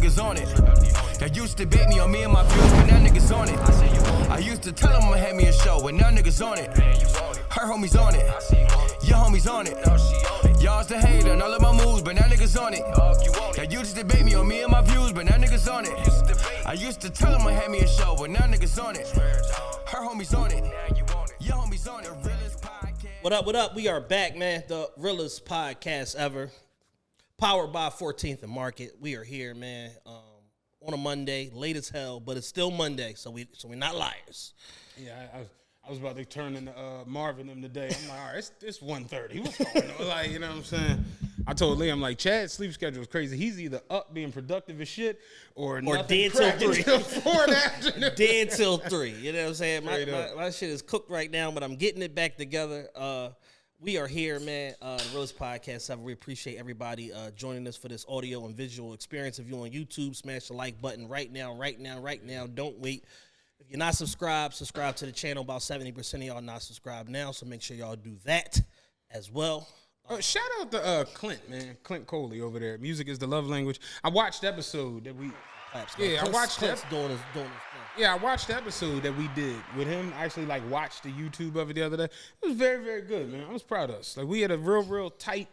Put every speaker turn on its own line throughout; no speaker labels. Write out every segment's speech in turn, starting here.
niggas on it. They used to bait me on me and my views, but now niggas on it. I used to tell them I'ma have me a show, but now niggas on it. Her homies on it, your homies on it. Y'all's the hater, and all of my moves, but now niggas on it. They used to bait me on me and my views, but now niggas on it. I used to tell them I'ma have me a show, but now niggas on it. Her homies on it, your homies on it. Realest podcast.
What up, what up? We are back, man. The realest podcast ever. Powered by 14th and Market. We are here, man. On a Monday, late as hell, but it's still Monday, so we're not liars.
Yeah, I was about to turn into Marvin them today. I'm like, all right, it's 1:30. What's going on? Like, you know what I'm saying? I told Lee, I'm like, Chad's sleep schedule is crazy. He's either up being productive as shit or
dead till 3.
Till 4 in the afternoon.
Dead till 3. You know what I'm saying? My shit is cooked right now, but I'm getting it back together. We are here, man. The realest podcast ever. We appreciate everybody joining us for this audio and visual experience. If you're on YouTube, smash the like button right now. Don't wait. If you're not subscribed, subscribe to the channel. About 70% of y'all not subscribed now, so make sure y'all do that as well.
Shout out to Clint, man. Clint Coley over there. Music is the love language. I watched the episode that we... I watched that. I watched the episode that we did with him. I actually watched the YouTube of it the other day. It was very, very good, man. I was proud of us. We had a real tight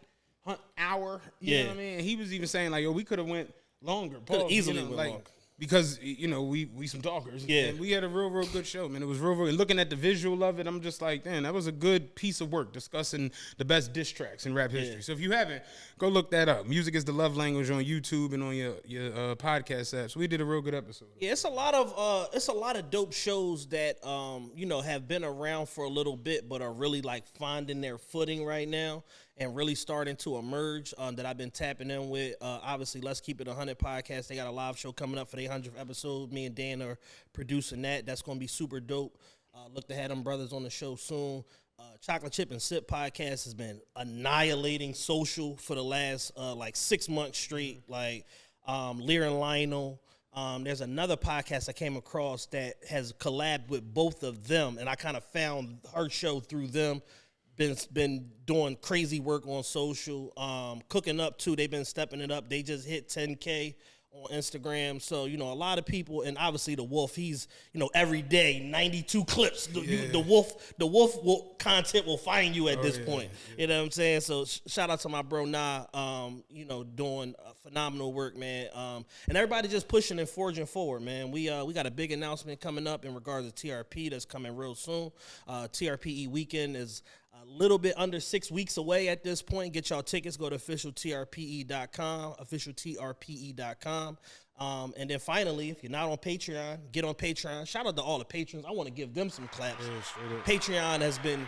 hour. You know what I mean? And he was even saying yo, we could have went longer.
Easily went longer.
Because, we some talkers.
Yeah.
And we had a real good show, man. It was real. And looking at the visual of it, I'm just like, damn, that was a good piece of work discussing the best diss tracks in rap history. So if you haven't, go look that up. Music is the love language on YouTube and on your podcast apps. We did a real good episode.
Yeah, it's a lot of dope shows that have been around for a little bit, but are really finding their footing right now and really starting to emerge that I've been tapping in with. Obviously, Let's Keep It 100 podcast. They got a live show coming up for the 100th episode. Me and Dan are producing that. That's going to be super dope. Look to have them brothers on the show soon. Chocolate Chip and Sip podcast has been annihilating social for the last 6 months straight. Lear and Lionel. There's another podcast I came across that has collabed with both of them, and I kind of found her show through them. Been doing crazy work on social, cooking up too. They've been stepping it up. They just hit 10K on Instagram. So, a lot of people, and obviously the Wolf, he's, every day, 92 clips. The Wolf content will find you at this point. Yeah. You know what I'm saying? So shout out to my bro Nah, doing phenomenal work, man. And everybody just pushing and forging forward, man. We got a big announcement coming up in regards to TRP that's coming real soon. TRPE weekend is a little bit under 6 weeks away at this point. Get y'all tickets. Go to officialtrpe.com, officialtrpe.com. And then finally, if you're not on Patreon, get on Patreon. Shout out to all the patrons. I want to give them some claps. Patreon has been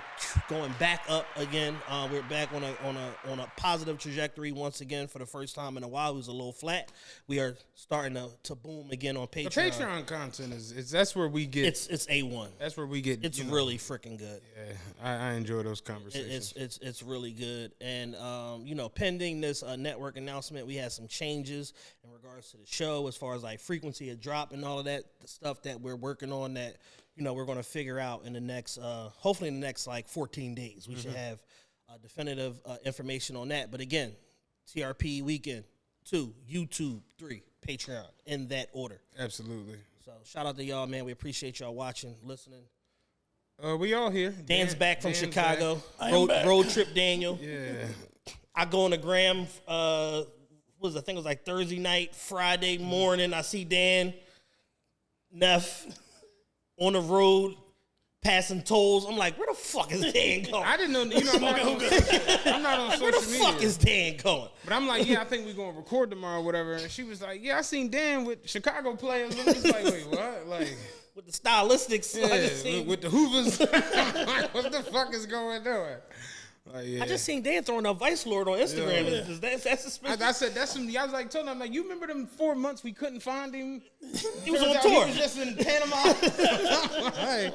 going back up again. We're back on a positive trajectory once again for the first time in a while. It was a little flat. We are starting to boom again on Patreon.
The Patreon content is that's where we get.
It's A1.
That's where we get.
It's really freaking good.
Yeah, I enjoy those conversations.
It's really good. And pending this network announcement, we had some changes in regards to the show as far as frequency of drop and all of that, the stuff that we're working on that we're going to figure out in the next hopefully in the next 14 days. We should have definitive information on that. But again, TRP weekend 2, YouTube 3, Patreon, in that order.
Absolutely.
So shout out to y'all, man. We appreciate y'all watching, listening.
We all here.
Dan's back from Chicago. Road trip Daniel.
Yeah.
I go on the gram. I think it was Thursday night, Friday morning. I see Dan, Neff on the road, passing tolls. I'm like, where the fuck is Dan going?
I didn't know. I'm not on social media.
Where the fuck is Dan going?
But I'm like, I think we're going to record tomorrow or whatever. And she was like, I seen Dan with Chicago players. I was like, wait, what?
With the stylistics.
With the Hoovers. What the fuck is going on?
I just seen Dan throwing a Vice Lord on Instagram. Yeah. That's suspicious.
I said that's some. I was telling him, you remember them 4 months we couldn't find him?
He was on tour.
He was just in Panama.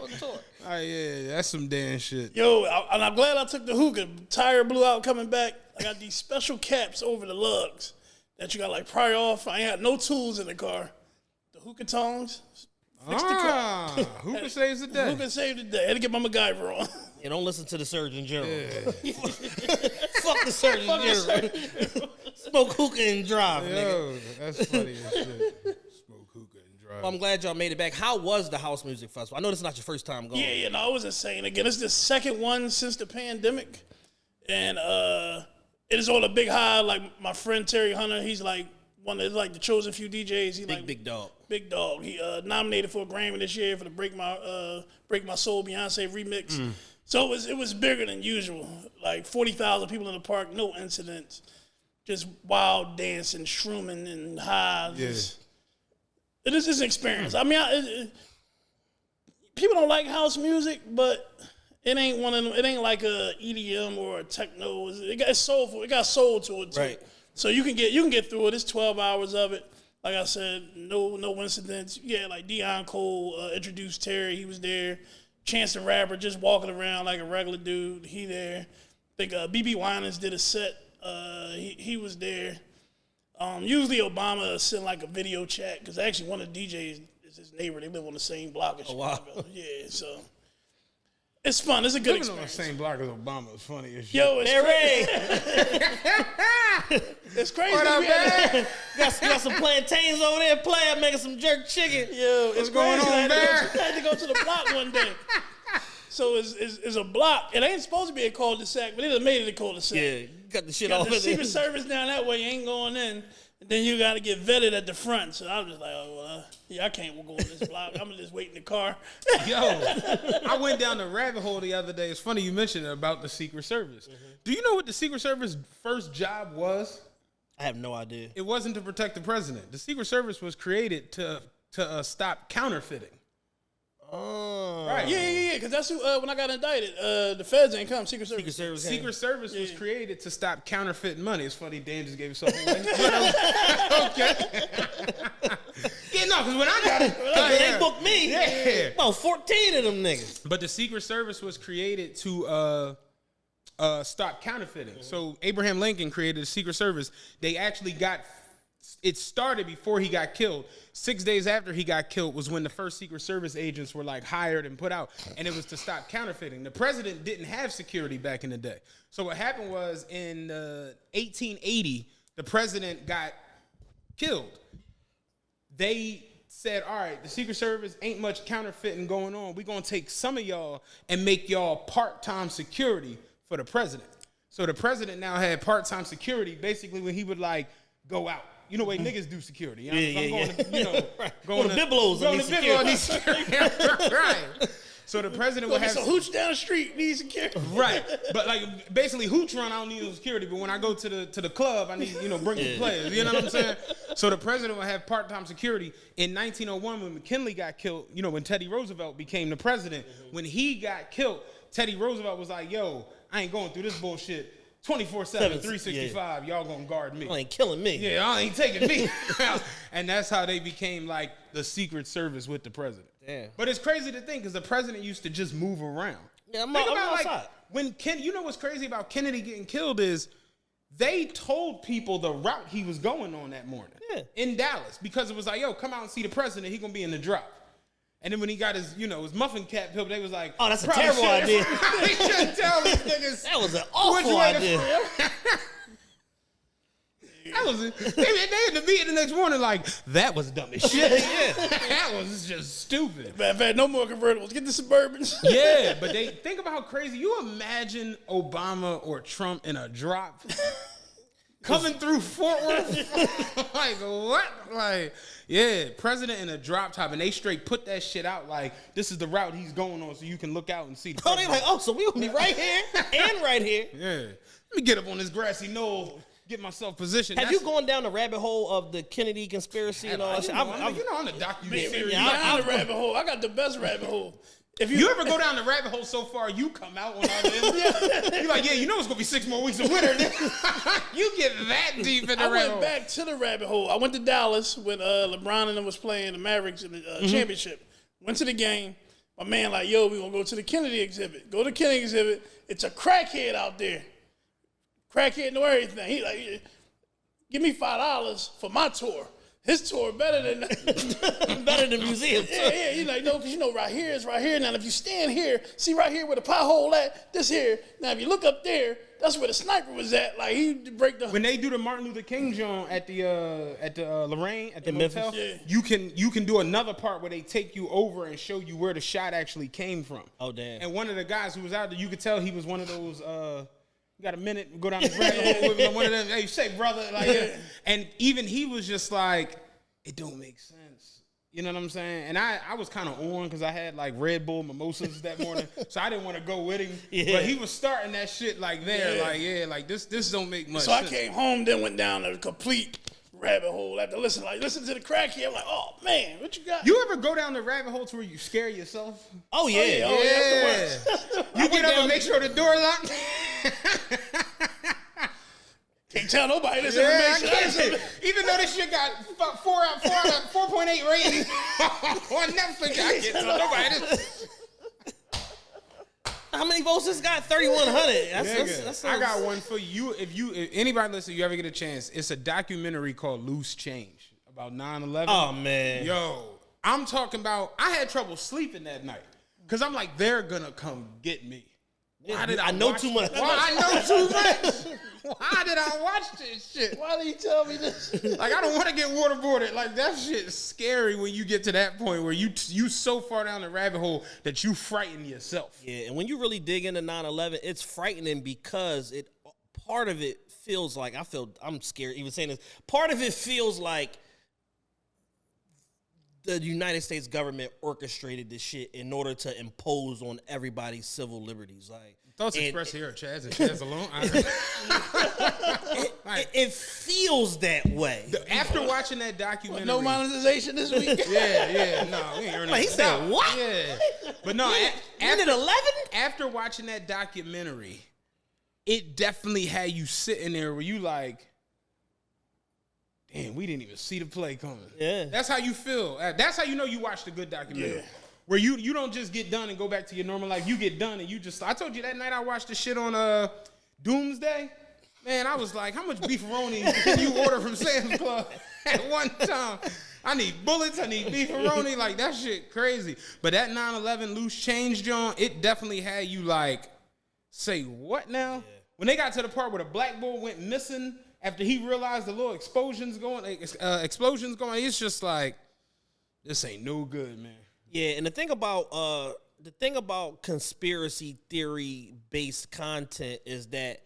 On tour. Yeah, that's some Dan shit.
Yo, and I'm glad I took the hookah. Tire blew out coming back. I got these special caps over the lugs that you got pry off. I ain't had no tools in the car. The hookah tongs.
Hookah saves the day.
Hookah saved the day. I had to get my MacGyver on.
Don't listen to the Surgeon General. Yeah. Fuck the Surgeon General. Smoke hookah and drive, nigga.
Yo, that's funny as shit. Smoke hookah and drive.
Well, I'm glad y'all made it back. How was the House Music Festival? I know this is not your first time going.
Yeah, no, it was insane. Again, it's the second one since the pandemic. And it is on a big high. Like, my friend Terry Hunter, he's like one of the chosen few DJs. He
Big dog.
Big dog. He nominated for a Grammy this year for the Break My Soul Beyonce remix. So it was bigger than usual. Like 40,000 people in the park, no incidents. Just wild dancing, shrooming, and high.
Yeah.
It is an experience. I mean, people don't like house music, but it ain't one of them. It ain't like a EDM or a techno. It's soulful. It got soul to it too.
Right.
So you can get through it. It's 12 hours of it. Like I said, no incidents. Yeah, like Deion Cole introduced Terry. He was there. Chance the Rapper just walking around like a regular dude. He there. I think BB Winans did a set. He was there. Usually Obama sent like a video chat because actually one of the DJs is his neighbor. They live on the same block as Chicago.
Wow.
Yeah, so it's fun. It's a good
Living on the
experience.
same block as Obama is funny as shit.
Yo, it's crazy. It's crazy.
What up, man?
got some plantains over there playing, making some jerk chicken.
Yo, it's
going
crazy.
on,
I
man?
had to go to the block one day. So it's a block. It ain't supposed to be a cul-de-sac, but it done made it a cul-de-sac.
Yeah, got the shit
Got
all
the
in there.
Secret Service down that way. You ain't going in. And then you got to get vetted at the front. So I was just like, I can't go in this block. I'm going to just wait in the car.
Yo, I went down the rabbit hole the other day. It's funny you mentioned it about the Secret Service. Do you know what the Secret Service first job was?
I have no idea.
It wasn't to protect the president. The Secret Service was created to stop counterfeiting.
Oh.
Right.
Yeah. Because that's who, when I got indicted, the feds ain't come. Secret Service.
Secret Service was created to stop counterfeiting money. It's funny, Dan just gave himself away. Okay. Yeah, no, because when I got it,
They booked me.
Yeah.
About 14 of them niggas.
But the Secret Service was created to stop counterfeiting. So Abraham Lincoln created the Secret Service. They actually it started before he got killed. 6 days after he got killed was when the first Secret Service agents were like hired and put out, and it was to stop counterfeiting. The president didn't have security back in the day. So what happened was in 1880, the president got killed. They said, all right, the Secret Service ain't much counterfeiting going on. We're going to take some of y'all and make y'all part-time security for the president. So the president now had part-time security basically when he would like go out. You know, way niggas do security. You know, going to
Biblos.
Going to Biblos need security. Right. So the president would have
some hooch down the street, need security.
Right. But like basically hooch run, I don't need no security. But when I go to the club, I need, bring the players. You know what I'm saying? So the president would have part-time security. In 1901, when McKinley got killed, when Teddy Roosevelt became the president, when he got killed, Teddy Roosevelt was like, yo, I ain't going through this bullshit. 24/7, 365, y'all gonna guard me.
Y'all ain't killing me.
Yeah, y'all ain't taking me. And that's how they became like the Secret Service with the president.
Yeah.
But it's crazy to think because the president used to just move around.
Yeah, I'm
Think about,
outside.
when what's crazy about Kennedy getting killed is they told people the route he was going on that morning in Dallas because it was like, yo, come out and see the president. He gonna be in the drop. And then when he got his muffin cap pill, they was like,
oh, that's a terrible idea.
They shouldn't tell these niggas.
That was an awful idea.
That was they in the meeting the next morning like, that was dumb as shit. That was just stupid.
I've had no more convertibles. Get the Suburbans.
Yeah, but they think about how crazy. You imagine Obama or Trump in a drop coming through Fort Worth? Like, what? Like, yeah, president in a drop top, and they straight put that shit out like, this is the route he's going on so you can look out and see the
Oh, they like, so we gonna be right here and right here.
Yeah. Let me get up on this grassy knoll, get myself positioned.
Have you gone down the rabbit hole of the Kennedy conspiracy and all that shit?
I'm the documentary.
I'm the rabbit hole. I got the best rabbit hole. If
you ever go down the rabbit hole so far, you come out on our end. You're like, it's going to be 6 more weeks of winter. You get that deep in the rabbit hole.
I went back to the rabbit hole. I went to Dallas when LeBron and them was playing the Mavericks in the championship. Went to the game. My man like, yo, we going to go to the Kennedy exhibit. Go to the Kennedy exhibit. It's a crackhead out there. Crackhead know everything. He like, give me $5 for my tour. His tour better than
better than museum.
Yeah. You like, no, because you know, right here is right here. Now, if you stand here, see right here where the pothole at, this here. Now, if you look up there, that's where the sniper was at. Like, he break the.
When they do the Martin Luther King joint at the Lorraine at the motel,
Memphis?
Yeah.
you can do another part where they take you over and show you where the shot actually came from.
Oh, damn.
And one of the guys who was out there, you could tell he was one of those. You got a minute? Go down the rabbit hole with one of them. Hey, say brother, like, and even he was just like, it don't make sense. You know what I'm saying? And I was kind of on because I had like Red Bull mimosas that morning, so I didn't want to go with him.
Yeah.
But he was starting that shit like there, like this don't make much
So
sense.
I came home, then went down a complete rabbit hole after listen to the crack here. I'm like, oh man, what you got?
You ever go down the rabbit hole to where you scare yourself?
Oh, yeah.
That's the worst.
You get up and make sure the door locked.
Can't tell nobody this
Yeah,
information.
even though this shit got 4.8 rating on Netflix, I can't tell nobody this.
How many votes this got? 3,100. That's
I got one for you. If anybody listen, you ever get a chance, it's a documentary called Loose Change about 9/11.
Oh, man.
Yo, I'm talking about, I had trouble sleeping that night because I'm like, they're gonna come get me. Why did
I know too much.
Why I know too much? Why did I watch this shit?
Why did you tell me this?
Like, I don't want to get waterboarded. Like, that shit's scary when you get to that point where you so far down the rabbit hole that you frighten yourself.
Yeah, and when you really dig into 9/11, it's frightening because part of it feels like, I'm scared even saying this, part of it feels like the United States government orchestrated this shit in order to impose on everybody's civil liberties. Like,
Thoughts expressed here, Chaz and Chaz alone.
it feels that way.
After watching that documentary,
No monetization this week.
yeah, no, we ain't earning.
Like, he said, what?
Yeah, but no,
Minute 11?
after watching that documentary, it definitely had you sitting there where you like, damn, we didn't even see the play coming.
Yeah.
That's how you feel. That's how you know you watched a good documentary.
Yeah.
Where you don't just get done and go back to your normal life. You get done and you just, I told you that night I watched the shit on Doomsday. Man, I was like, how much beefaroni can you order from Sam's Club at one time? I need bullets, I need beefaroni. Like, that shit crazy. But that 9/11 Loose Change, John, it definitely had you like, say what now? Yeah. When they got to the part where the black boy went missing after he realized the little explosions going, it's just like, this ain't no good, man.
Yeah, and the thing about conspiracy theory based content is that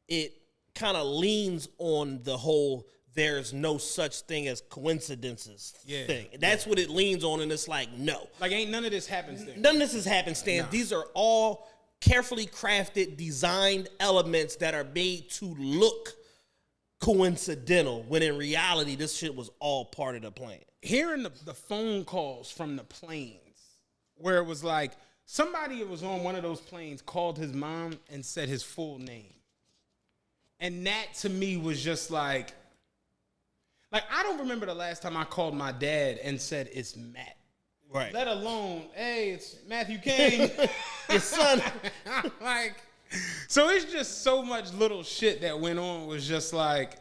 it kind of leans on the whole there's no such thing as coincidences thing. That's what it leans on, and it's like, no.
Like, ain't none of this happenstance.
None of this is happenstance. Nah. These are all carefully crafted, designed elements that are made to look coincidental, when in reality, this shit was all part of the plan.
Hearing the phone calls from the planes, where it was like, somebody that was on one of those planes called his mom and said his full name. And that, to me, was just like, I don't remember the last time I called my dad and said, it's Matt.
Right.
Let alone, hey, it's Matthew Kane.
Your son.
Like, so it's just so much little shit that went on. Was just like,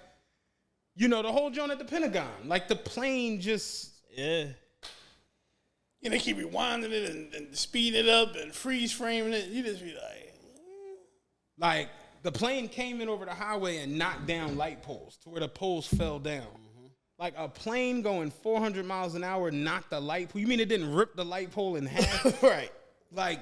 you know, the whole joint at the Pentagon. Like, the plane just...
Yeah.
And they keep rewinding it and speeding it up and freeze framing it. You just be
like, the plane came in over the highway and knocked down light poles to where the poles fell down. Mm-hmm. Like, a plane going 400 miles an hour knocked the light pole. You mean it didn't rip the light pole in half?
Right.
Like,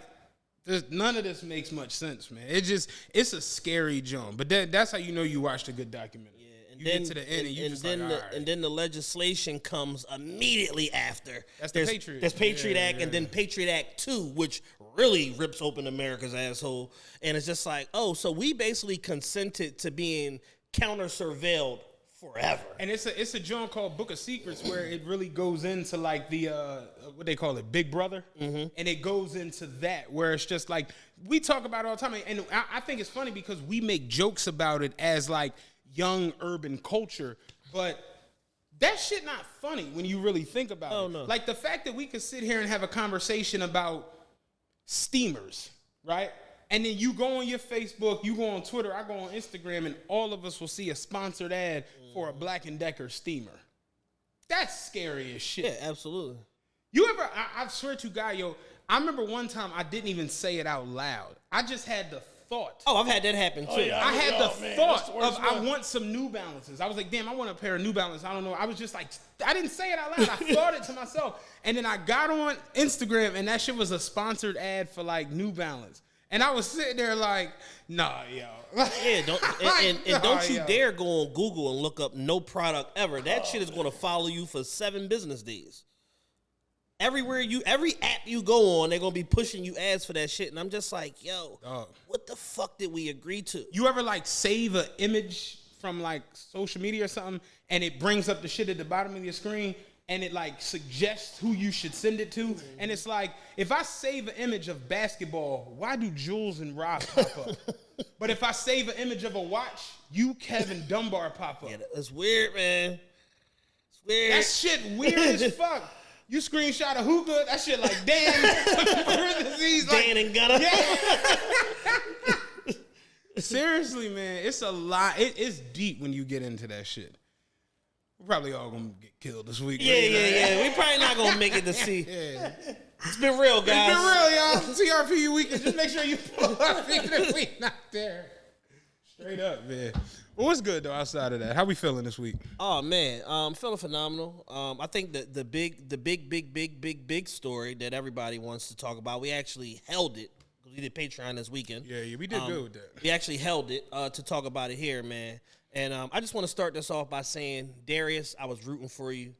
none of this makes much sense, man. It's a scary joint. But that's how you know you watched a good documentary. You get to the end and you just like, all right.
And then the legislation comes immediately after.
That's the Patriot.
There's Patriot Act and then Patriot Act 2, which really rips open America's asshole. And it's just like, oh, so we basically consented to being counter-surveilled forever.
And it's a joint called Book of Secrets where it really goes into like the, what they call it, Big Brother. Mm-hmm. And it goes into that where it's just like, we talk about it all the time. And I think it's funny because we make jokes about it as like, young urban culture, but that shit not funny when you really think about it.
No.
Like, the fact that we could sit here and have a conversation about steamers, right? And then you go on your Facebook, you go on Twitter, I go on Instagram, and all of us will see a sponsored ad for a Black & Decker steamer. That's scary as shit.
Yeah, absolutely.
You ever? I swear to God, yo. I remember one time I didn't even say it out loud. I just had the thought.
Oh, I've had that happen too.
yeah.
I had the thought of I
one.
want some New Balances. I was like, damn, I want a pair of New Balances. I don't know. I was just like, I didn't say it out loud. I thought it to myself. And then I got on Instagram and that shit was a sponsored ad for like New Balance. And I was sitting there like, nah, yo.
Yeah, don't you dare go on Google and look up no product ever. That shit is going to follow you for 7 business days. Every app you go on, they're going to be pushing you ads for that shit. And I'm just like, yo, what the fuck did we agree to?
You ever like save an image from like social media or something and it brings up the shit at the bottom of your screen and it like suggests who you should send it to? And it's like, if I save an image of basketball, why do Jules and Rob pop up? But if I save an image of a watch, you, Kevin Dunbar, pop up.
Yeah, that's weird, man. It's weird.
That shit weird as fuck. You screenshot a hookah, that shit like Dan.
Dan and Gunner.
Yeah. Seriously, man, it's a lot. It's deep when you get into that shit. We're probably all gonna get killed this week.
Yeah. We probably not gonna make it to see.
Yeah.
It's been real, guys.
It's been real, y'all. TRP weekend. Just make sure you pull up even if we not there. Straight up, man. Well, what's good though outside of that? How we feeling this week?
Oh man, feeling phenomenal. I think that the big story that everybody wants to talk about, we actually held it because we did Patreon this weekend.
Yeah, we did good with that.
We actually held it to talk about it here, man. And I just want to start this off by saying, Darius, I was rooting for you,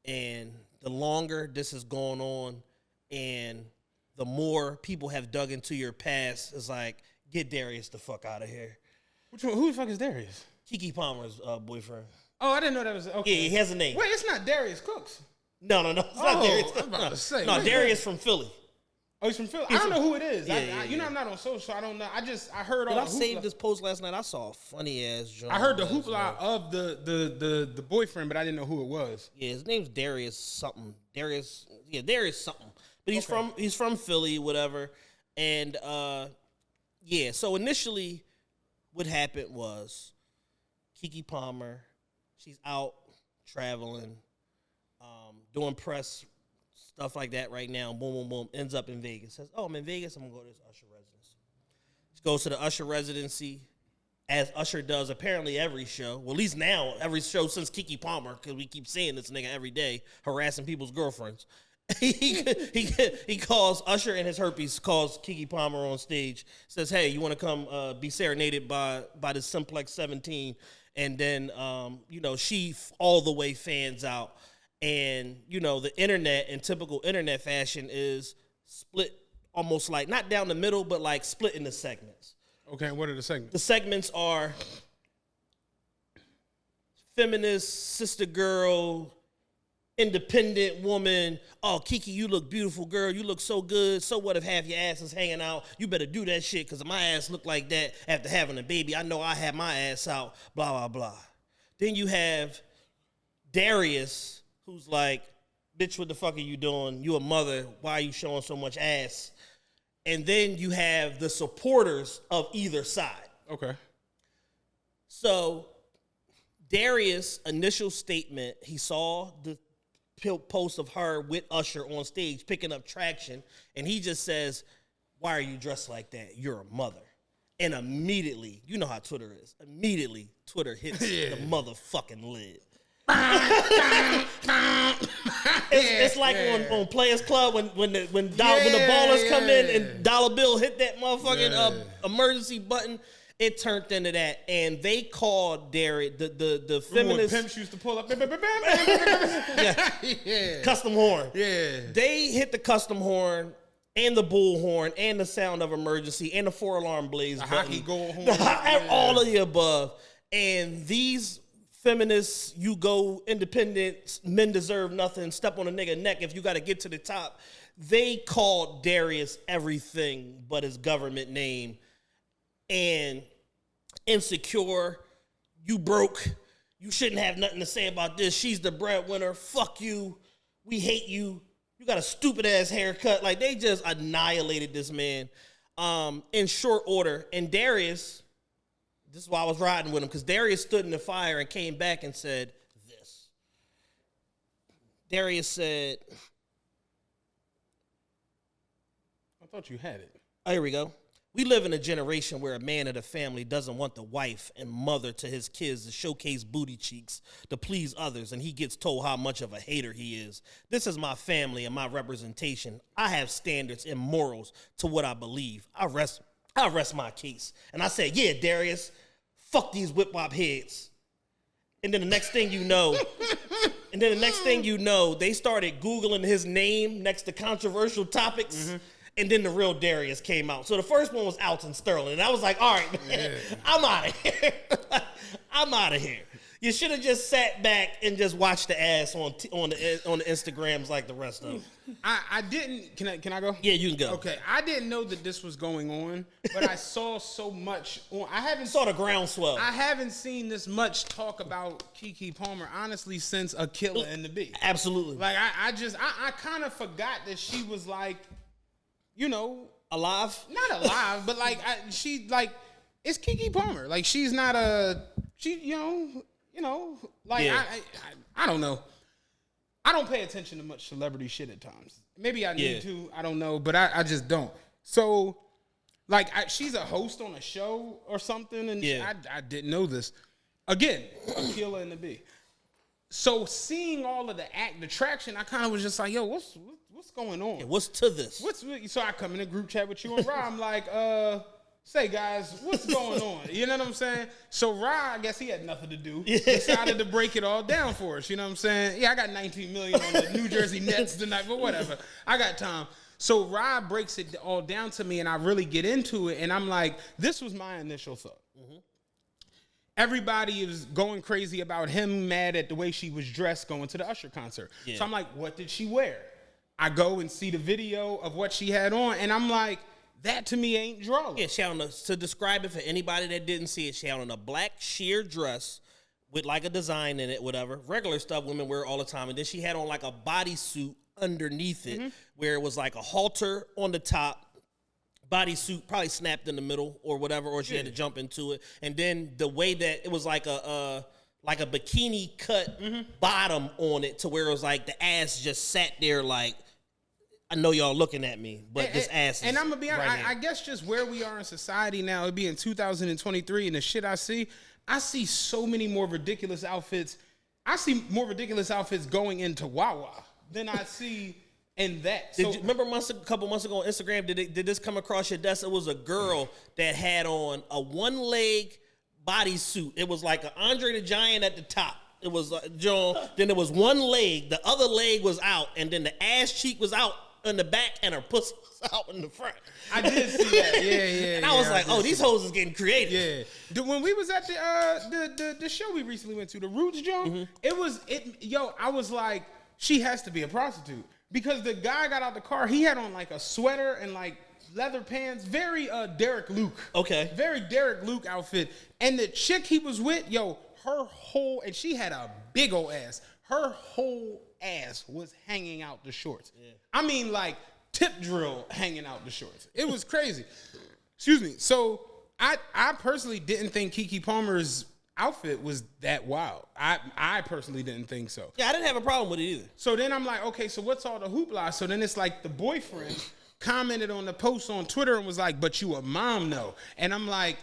and the longer this is going on, and the more people have dug into your past, it's like, get Darius the fuck out of here.
Which one? Who the fuck is Darius?
Keke Palmer's boyfriend.
Oh, I didn't know that was okay.
Yeah, he has a name.
Wait, it's not Darius Cooks.
No, it's not Darius.
I was about to say.
No, Darius from Philly.
Oh, he's from Philly. I don't know who it is.
Yeah,
you know, I'm not on social, so I don't know. I heard all.
I saved this post last night. I saw a funny ass joke.
I heard the hoopla of the boyfriend, but I didn't know who it was.
Yeah, his name's Darius something. Darius something. But he's from Philly, whatever. And yeah. So initially, what happened was Keke Palmer, she's out traveling, doing press stuff like that right now. Boom, boom, boom. Ends up in Vegas. Says, "Oh, I'm in Vegas. I'm gonna go to this Usher residency." She goes to the Usher residency, as Usher does apparently every show. Well, at least now every show since Keke Palmer, because we keep seeing this nigga every day harassing people's girlfriends. he calls Usher and his herpes, calls Keke Palmer on stage, says, "Hey, you want to come be serenaded by the Simplex 17?" And then she all the way fans out. And, the internet in typical internet fashion is split almost like, not down the middle, but like split into segments.
Okay, what are the segments?
The segments are feminist, sister girl, independent woman. "Oh, Keke, you look beautiful, girl. You look so good. So what if half your ass is hanging out? You better do that shit because my ass look like that after having a baby. I know I had my ass out, blah, blah, blah." Then you have Darius, who's like, "Bitch, what the fuck are you doing? You a mother. Why are you showing so much ass?" And then you have the supporters of either side.
Okay.
So Darius' initial statement, he saw the post of her with Usher on stage picking up traction, and he just says, "Why are you dressed like that? You're a mother." And immediately, you know how Twitter is, immediately Twitter hits the motherfucking lid. It's like on Players Club when the ballers come in and Dollar Bill hit that motherfucking emergency button. It turned into that, and they called Darius the feminist.
Pimps used to pull up.
Custom horn.
Yeah.
They hit the custom horn and the bull horn and the sound of emergency and the 4-alarm blaze button.
Hockey goal horn.
All of the above. And these feminists, you go independent, men deserve nothing, step on a nigga neck if you got to get to the top. They called Darius everything but his government name. And insecure, you broke, you shouldn't have nothing to say about this. She's the breadwinner. Fuck you. We hate you. You got a stupid ass haircut. Like, they just annihilated this man in short order. And Darius, this is why I was riding with him, because Darius stood in the fire and came back and said this. Darius said,
I thought you had it.
oh, here we go. We live in a generation where a man of the family doesn't want the wife and mother to his kids to showcase booty cheeks to please others, and he gets told how much of a hater he is. This is my family and my representation. I have standards and morals to what I believe. I rest my case. And I said, yeah, Darius, fuck these whip-wop heads. And then the next thing you know, they started Googling his name next to controversial topics. Mm-hmm. And then the real Darius came out. So the first one was Alton Sterling. And I was like, all right, man, yeah. I'm out of here. I'm out of here. You should have just sat back and just watched the ass on the Instagrams like the rest of them.
I didn't. Can I go?
Yeah, you can go.
Okay, I didn't know that this was going on, but I saw so much. I
saw the groundswell.
I haven't seen this much talk about Keke Palmer, honestly, since A Killer and the Bee.
Absolutely.
Like, I kind of forgot that she was like, you know,
alive?
Not alive, but like it's Keke Palmer. Like she's not like yeah. I don't know. I don't pay attention to much celebrity shit at times. Maybe I need to. I don't know, but I just don't. So, like, she's a host on a show or something, and I didn't know this. Again, A Killer and the Bee. So seeing all of the traction, I kind of was just like, yo, what's going on?
Yeah, what's to this?
So I come in a group chat with you and Ra. I'm like, say guys, what's going on? You know what I'm saying? So Ra, I guess he had nothing to do. Decided to break it all down for us. You know what I'm saying? Yeah, I got $19 million on the New Jersey Nets tonight, but whatever. I got time. So Ra breaks it all down to me, and I really get into it, and I'm like, this was my initial thought. Mm-hmm. Everybody is going crazy about him, mad at the way she was dressed going to the Usher concert. Yeah. So I'm like, what did she wear? I go and see the video of what she had on, and I'm like, that to me ain't drama.
Yeah, she had on to describe it for anybody that didn't see it, she had on a black sheer dress with like a design in it, whatever. Regular stuff women wear all the time. And then she had on like a bodysuit underneath it, where it was like a halter on the top, bodysuit probably snapped in the middle or whatever, or she had to jump into it. And then the way that it was like a bikini cut bottom on it, to where it was like the ass just sat there like, I know y'all looking at me, but this ass is.
And I'm gonna be honest, I guess just where we are in society now, it'd be in 2023, and the shit I see so many more ridiculous outfits. I see more ridiculous outfits going into Wawa than I see in that.
Did you remember a couple months ago on Instagram, did this come across your desk? It was a girl that had on a one-leg bodysuit. It was like an Andre the Giant at the top. It was John. Then there was one leg, the other leg was out, and then the ass cheek was out in the back, and her pussy was out in the front.
I did see that. Yeah.
And I was like, oh, these hoes is getting creative.
Yeah. When we was at the show we recently went to, the Roots Joint, I was like, she has to be a prostitute. Because the guy got out the car, he had on like a sweater and like leather pants, very Derek Luke.
Okay.
Very Derek Luke outfit. And the chick he was with, and she had a big old ass. Her whole ass was hanging out the shorts. Yeah. I mean, like tip drill hanging out the shorts. It was crazy. Excuse me. So I personally didn't think Keke Palmer's outfit was that wild. I personally didn't think so.
Yeah, I didn't have a problem with it either.
So then I'm like, okay, so what's all the hoopla? So then it's like the boyfriend commented on the post on Twitter and was like, but you a mom though. And I'm like,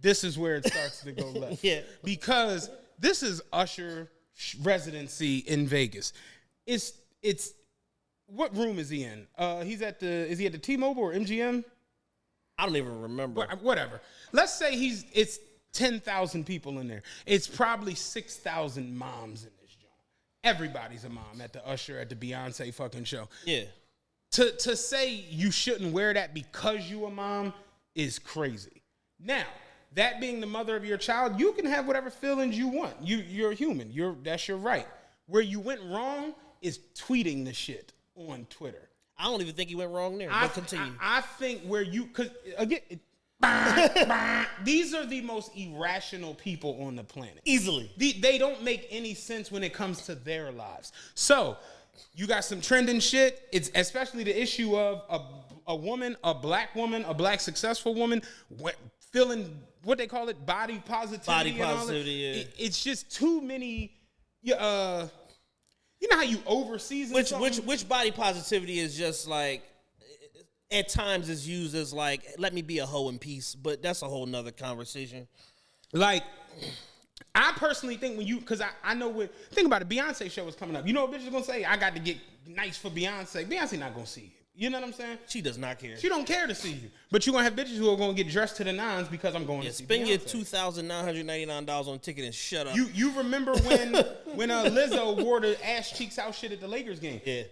this is where it starts to go left.
Yeah.
Because this is Usher residency in Vegas. It's what room is he in? Is he at the T-Mobile or MGM?
I don't even remember.
Whatever. Let's say it's 10,000 people in there. It's probably 6,000 moms in this joint. Everybody's a mom at the Usher, at the Beyonce fucking show.
Yeah.
To say you shouldn't wear that because you a mom is crazy. Now, that being the mother of your child, you can have whatever feelings you want. You're a human. That's your right. Where you went wrong is tweeting the shit on Twitter.
I don't even think he went wrong there. But continue.
I think because again, these are the most irrational people on the planet.
Easily.
They don't make any sense when it comes to their lives. So you got some trending shit. It's especially the issue of a woman, a black successful woman, feeling what they call it, body positivity.
Body positivity, yeah.
It's just too many. You know how you over-season something?
Which body positivity is just like, at times is used as like, let me be a hoe in peace, but that's a whole nother conversation.
Like, I personally think because I know think about it, Beyonce show is coming up. You know what bitch is going to say? I got to get nice for Beyonce. Beyonce not going to see you. You know what I'm saying?
She does not care.
She don't care to see you. But you're going to have bitches who are going to get dressed to the nines because I'm going to see
spend
Beyonce.
your $2,999 on a ticket and shut up.
You remember when Lizzo wore the ass cheeks out shit at the Lakers game?
Yeah.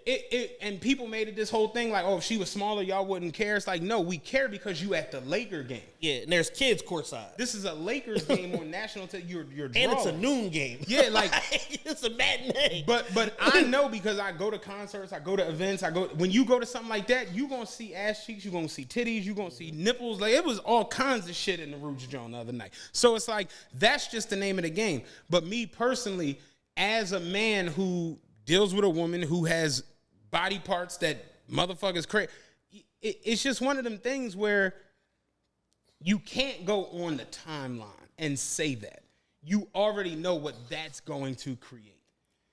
And people made it this whole thing like, oh, if she was smaller, y'all wouldn't care. It's like, no, we care because you at the Laker game.
Yeah, and there's kids courtside.
This is a Lakers game on national television. You're
and it's a noon game.
Yeah, like
it's a matinee.
But I know because I go to concerts, I go to events, when you go to something like that, you gonna see ass cheeks, you gonna see titties, you gonna see nipples. Like it was all kinds of shit in the Roots Joint the other night. So it's like that's just the name of the game. But me personally, as a man who deals with a woman who has body parts that motherfuckers create, it's just one of them things where you can't go on the timeline and say that. You already know what that's going to create.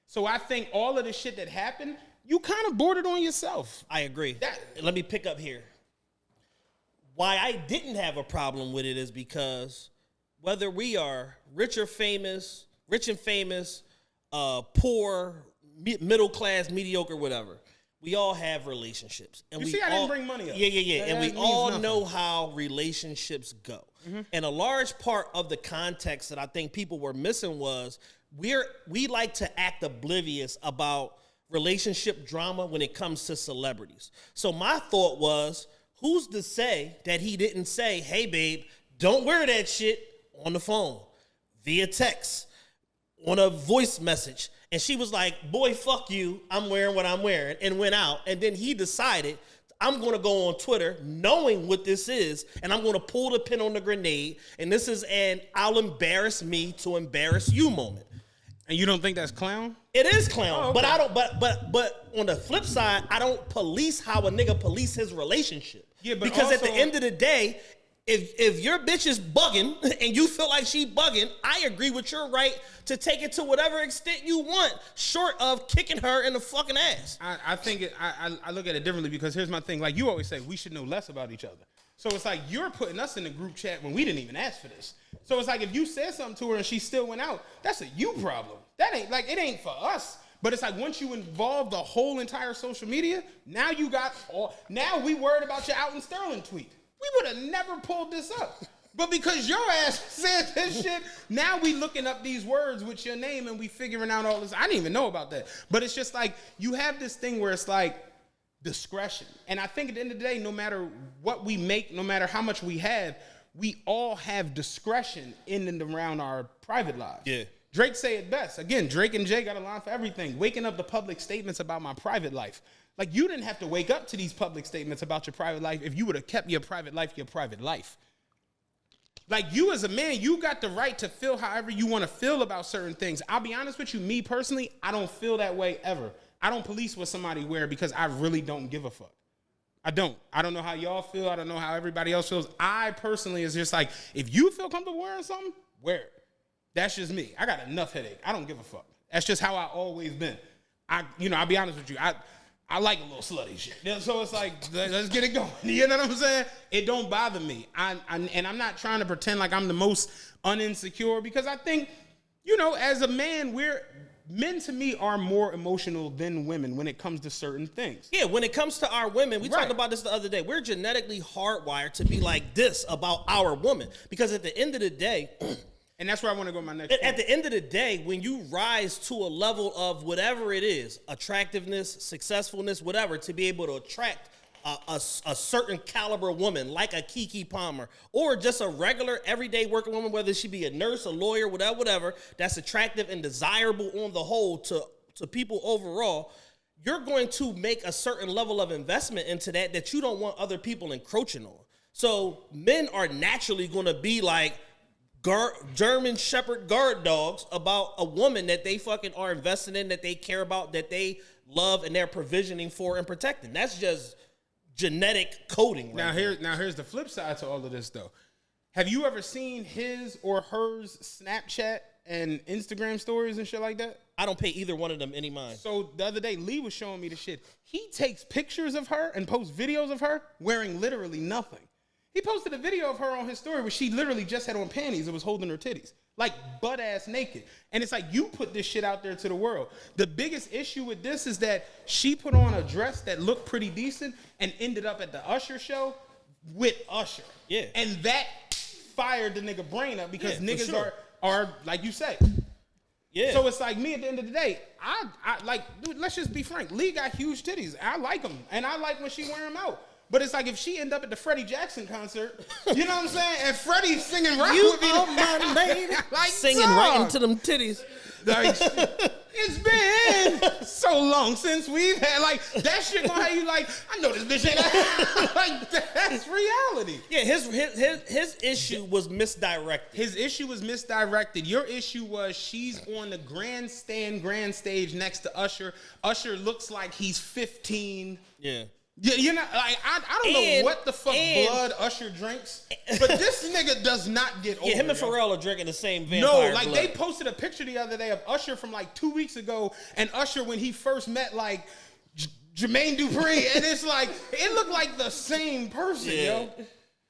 So I think all of the shit that happened, you kind of brought it on yourself.
I agree. Let me pick up here. Why I didn't have a problem with it is because whether we are rich and famous, poor, middle class, mediocre, whatever, we all have relationships. And
I didn't bring money up.
Yeah. And we all know how relationships go. Mm-hmm. And a large part of the context that I think people were missing was we like to act oblivious about relationship drama when it comes to celebrities. So my thought was, who's to say that he didn't say, hey, babe, don't wear that shit on the phone, via text, on a voice message. And she was like, boy, fuck you. I'm wearing what I'm wearing, and went out. And then he decided, I'm going to go on Twitter knowing what this is, and I'm going to pull the pin on the grenade. And this is an I'll embarrass me to embarrass you moment.
And you don't think that's clown?
It is clown,
okay.
But I don't. But on the flip side, I don't police how a nigga police his relationship.
Yeah, but
because
also,
at the end of the day, if your bitch is bugging and you feel like she bugging, I agree with your right to take it to whatever extent you want, short of kicking her in the fucking ass.
I think I look at it differently because here's my thing. Like you always say, we should know less about each other. So it's like you're putting us in the group chat when we didn't even ask for this. So it's like if you said something to her and she still went out, that's a you problem. That ain't like it ain't for us. But it's like once you involve the whole entire social media, now we worried about your out in Sterling tweet. We would have never pulled this up. But because your ass said this shit, now we looking up these words with your name and we figuring out all this. I didn't even know about that. But it's just like you have this thing where it's like discretion. And I think at the end of the day, no matter what we make, no matter how much we have, we all have discretion in and around our private lives.
Yeah.
Drake say it best. Again, Drake and Jay got a line for everything. Waking up to public statements about my private life. Like, you didn't have to wake up to these public statements about your private life if you would have kept your private life your private life. Like, you as a man, you got the right to feel however you want to feel about certain things. I'll be honest with you, me personally, I don't feel that way ever. I don't police what somebody wear because I really don't give a fuck. I don't know how y'all feel. I don't know how everybody else feels. I personally is just like, if you feel comfortable wearing something, wear it. That's just me. I got enough headache. I don't give a fuck. That's just how I always been. I'll be honest with you. I like a little slutty shit. So it's like, let's get it going. You know what I'm saying? It don't bother me. And I'm not trying to pretend like I'm the most uninsecure because I think, as a man, men to me are more emotional than women when it comes to certain things.
Yeah, when it comes to our women, we talked about this the other day. We're genetically hardwired to be like this about our woman. Because at the end of the day,
and that's where I want to go with my next point.
At the end of the day, when you rise to a level of whatever it is, attractiveness, successfulness, whatever, to be able to attract a certain caliber woman like a Keke Palmer or just a regular everyday working woman, whether she be a nurse, a lawyer, whatever, that's attractive and desirable on the whole to people overall, you're going to make a certain level of investment into that you don't want other people encroaching on. So men are naturally going to be like German Shepherd guard dogs about a woman that they fucking are investing in, that they care about, that they love, and they're provisioning for and protecting. That's just genetic coding.
Now here's the flip side to all of this though. Have you ever seen his or hers Snapchat and Instagram stories and shit like that?
I don't pay either one of them any mind.
So the other day, Lee was showing me the shit. He takes pictures of her and posts videos of her wearing literally nothing. He posted a video of her on his story where she literally just had on panties and was holding her titties. Like butt-ass naked. And it's like, you put this shit out there to the world. The biggest issue with this is that she put on a dress that looked pretty decent and ended up at the Usher show with Usher.
Yeah.
And that fired the nigga brain up because niggas are like you say.
Yeah.
So it's like me at the end of the day, I like, dude, let's just be frank. Lee got huge titties. I like them. And I like when she wear them out. But it's like if she end up at the Freddie Jackson concert, you know what I'm saying? And Freddie's singing rock with me.
You are my lady.
Like,
singing right into them titties.
Like, it's been so long since we've had, like, that shit gonna have you like, I know this bitch ain't like, that's reality.
Yeah, his issue was misdirected.
His issue was misdirected. Your issue was she's on the grand stage next to Usher. Usher looks like he's 15.
Yeah.
Yeah, you know, like I don't know what the fuck blood Usher drinks, but this nigga does not get older.
Yeah, him and Pharrell are drinking the same vampire blood.
They posted a picture the other day of Usher from like 2 weeks ago, and Usher when he first met like Jermaine Dupri, and it's like it looked like the same person, yo.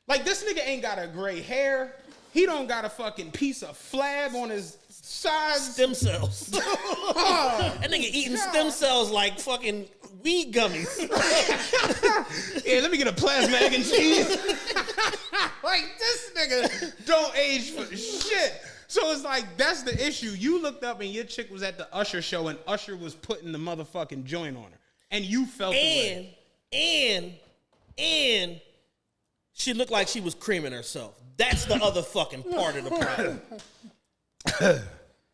Like this nigga ain't got a gray hair. He don't got a fucking piece of flab on his sides.
Stem cells. That nigga eating stem cells like fucking weed gummies.
Yeah, let me get a plasma egg and cheese. Like, this nigga don't age for shit. So it's like, that's the issue. You looked up and your chick was at the Usher show and Usher was putting the motherfucking joint on her. And you felt the way.
And she looked like she was creaming herself. That's the other fucking part of the problem.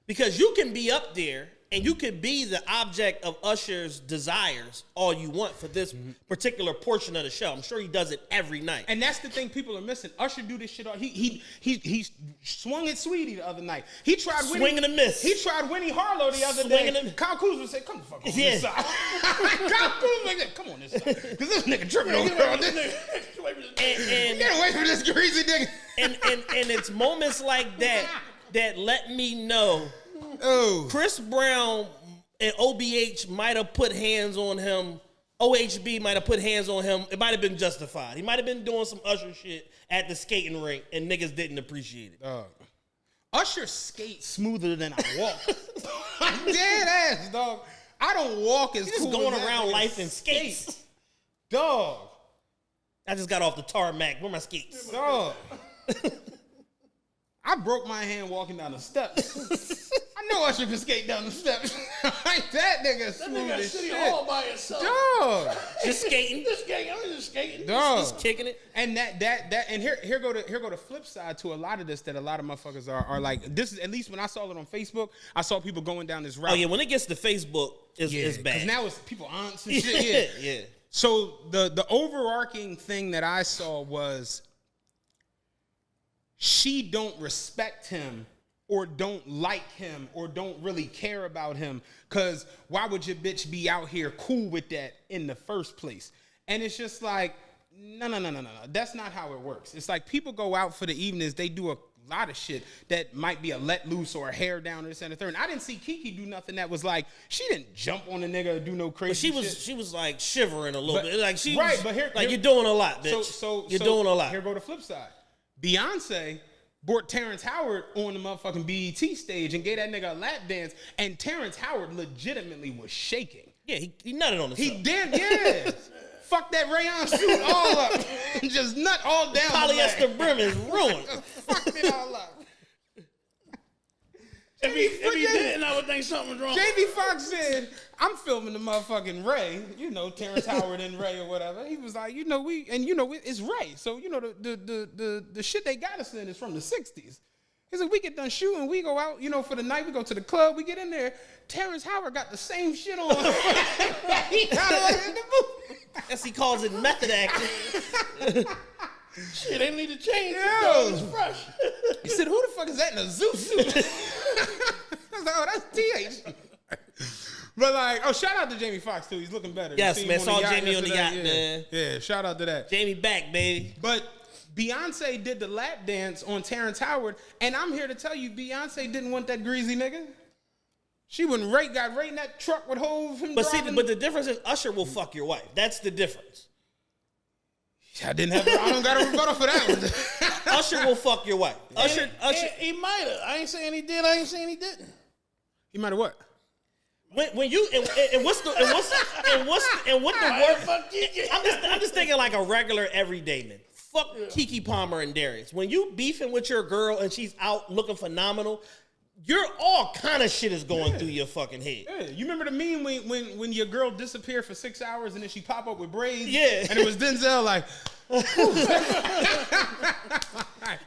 Because you can be up there and you can be the object of Usher's desires all you want for this particular portion of the show. I'm sure he does it every night.
And that's the thing people are missing. Usher do this shit all. He swung at Sweetie the other night. He tried
swing and a miss.
He tried Winnie Harlow the other day. Kyle Kuzma said, "Come the fuck on this side." Kyle Kuzma said, "Come on this side," because this nigga tripping over this. Get away from this greasy nigga.
And it's moments like that that let me know.
Oh,
Chris Brown and OBH might have put hands on him. OHB might have put hands on him. It might have been justified. He might have been doing some Usher shit at the skating rink, and niggas didn't appreciate it.
Usher skates smoother than I walk. Dead ass, dog. I don't walk as cool.
Just going around life in skates,
dog.
I just got off the tarmac. Where are my skates?
Dog. I broke my hand walking down the steps. I know Usher can skate down the steps. Like that nigga smooth as shit.
All by yourself.
Dog. Just skating.
I'm just skating.
Dog.
Just kicking it.
And that and here go the flip side to a lot of this that a lot of motherfuckers are like, this is, at least when I saw it on Facebook, I saw people going down this route.
Oh yeah, when it gets to Facebook, it's bad.
Because now it's people aunts and shit.
Yeah.
So the overarching thing that I saw was she don't respect him or don't like him or don't really care about him, because why would your bitch be out here cool with that in the first place? And it's just like, no. That's not how it works. It's like people go out for the evenings, they do a lot of shit that might be a let loose or a hair down or this and the third. And I didn't see Keke do nothing that was like, she didn't jump on a nigga or do no crazy shit.
She was like shivering a little bit. Like she
right,
was,
but here,
like you're doing a lot, bitch.
So
you're doing a lot.
Here go the flip side. Beyonce brought Terrence Howard on the motherfucking BET stage and gave that nigga a lap dance, and Terrence Howard legitimately was shaking.
Yeah, he nutted on himself.
He did, yeah. Fuck that rayon suit all up. Just nut all down.
Polyester brim is ruined.
Fucked it all up.
If he didn't, I would think something was wrong.
Jamie Foxx said, I'm filming the motherfucking Ray, Terrence Howard and Ray or whatever. He was like, it's Ray. So, the shit they got us in is from the 60s. He said, we get done shooting, we go out, for the night, we go to the club, we get in there. Terrence Howard got the same shit on. He got on in the movie.
As he calls it, method acting.
Shit, they need to change.
Yo.
It's fresh.
He said, who the fuck is that in a zoo suit? I was like, oh, that's TH. But like, shout out to Jamie Foxx too. He's looking better.
Yes, man. Saw Jamie on the yacht, man.
Yeah, shout out to that.
Jamie back, baby.
But Beyonce did the lap dance on Terrence Howard, and I'm here to tell you, Beyonce didn't want that greasy nigga. She wouldn't got right in that truck with Hov.
But the difference is Usher will fuck your wife. That's the difference.
I don't got a rebuttal for that one.
Usher will fuck your wife. Usher.
He might have. I ain't saying he did. I ain't saying he didn't.
He might have what?
When you and what the word? I'm just thinking like a regular everyday man. Fuck Keke Palmer and Darius. When you beefing with your girl and she's out looking phenomenal, you're all kind of shit is going through your fucking head.
Yeah, you remember the meme when your girl disappeared for 6 hours and then she pop up with braids?
Yeah,
and it was Denzel like.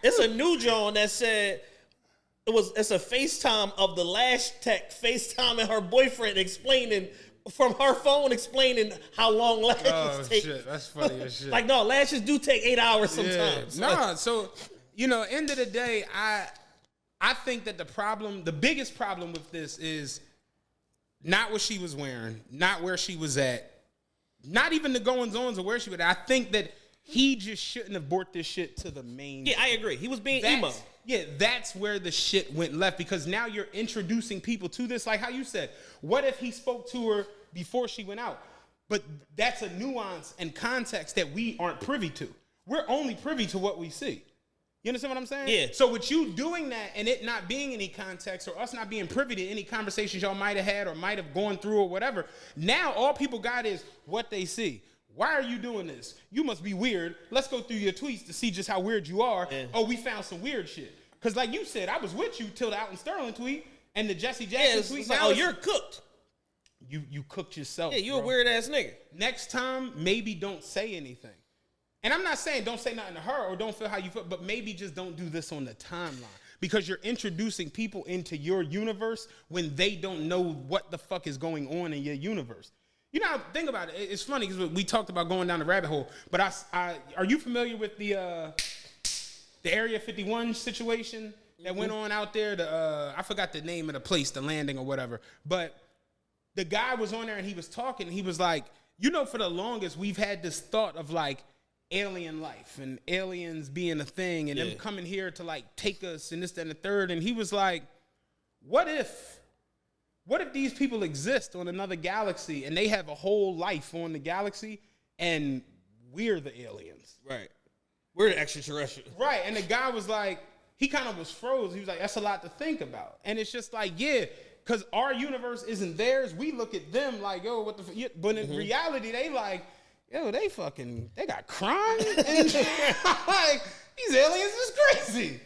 It's a new John that said it's a FaceTime of the Lash Tech FaceTime and her boyfriend explaining from her phone how long lashes take.
Oh shit, that's funny as shit.
Like no, lashes do take 8 hours sometimes.
Yeah. Nah, so end of the day, I think that the biggest problem with this is not what she was wearing, not where she was at, not even the goings-ons of where she was at. I think that he just shouldn't have brought this shit to the main.
Yeah, I agree. He was being emo.
Yeah, that's where the shit went left because now you're introducing people to this. Like how you said, what if he spoke to her before she went out? But that's a nuance and context that we aren't privy to. We're only privy to what we see. You understand what I'm saying?
Yeah.
So with you doing that and it not being any context or us not being privy to any conversations y'all might have had or might have gone through or whatever, now all people got is what they see. Why are you doing this? You must be weird. Let's go through your tweets to see just how weird you are. Yeah. Oh, we found some weird shit. Because like you said, I was with you till the Alton Sterling tweet and the Jesse Jackson tweet.
It's like, you're cooked.
You cooked yourself.
Yeah, you a weird ass nigga.
Next time, maybe don't say anything. And I'm not saying don't say nothing to her or don't feel how you feel, but maybe just don't do this on the timeline because you're introducing people into your universe when they don't know what the fuck is going on in your universe. You know, think about it. It's funny because we talked about going down the rabbit hole, but are you familiar with the Area 51 situation that went on out there? I forgot the name of the place, the landing or whatever, but the guy was on there and he was talking. He was like, for the longest we've had this thought of like alien life and aliens being a thing and them coming here to like take us and this, that, and the third. And he was like, what if these people exist on another galaxy and they have a whole life on the galaxy and we're the aliens?
Right. We're the extraterrestrials.
Right. And the guy was like, he kind of was froze. He was like, that's a lot to think about. And it's just like, yeah, because our universe isn't theirs. We look at them like, yo, what the but in reality, they like, yo, they got crime and like these aliens is crazy.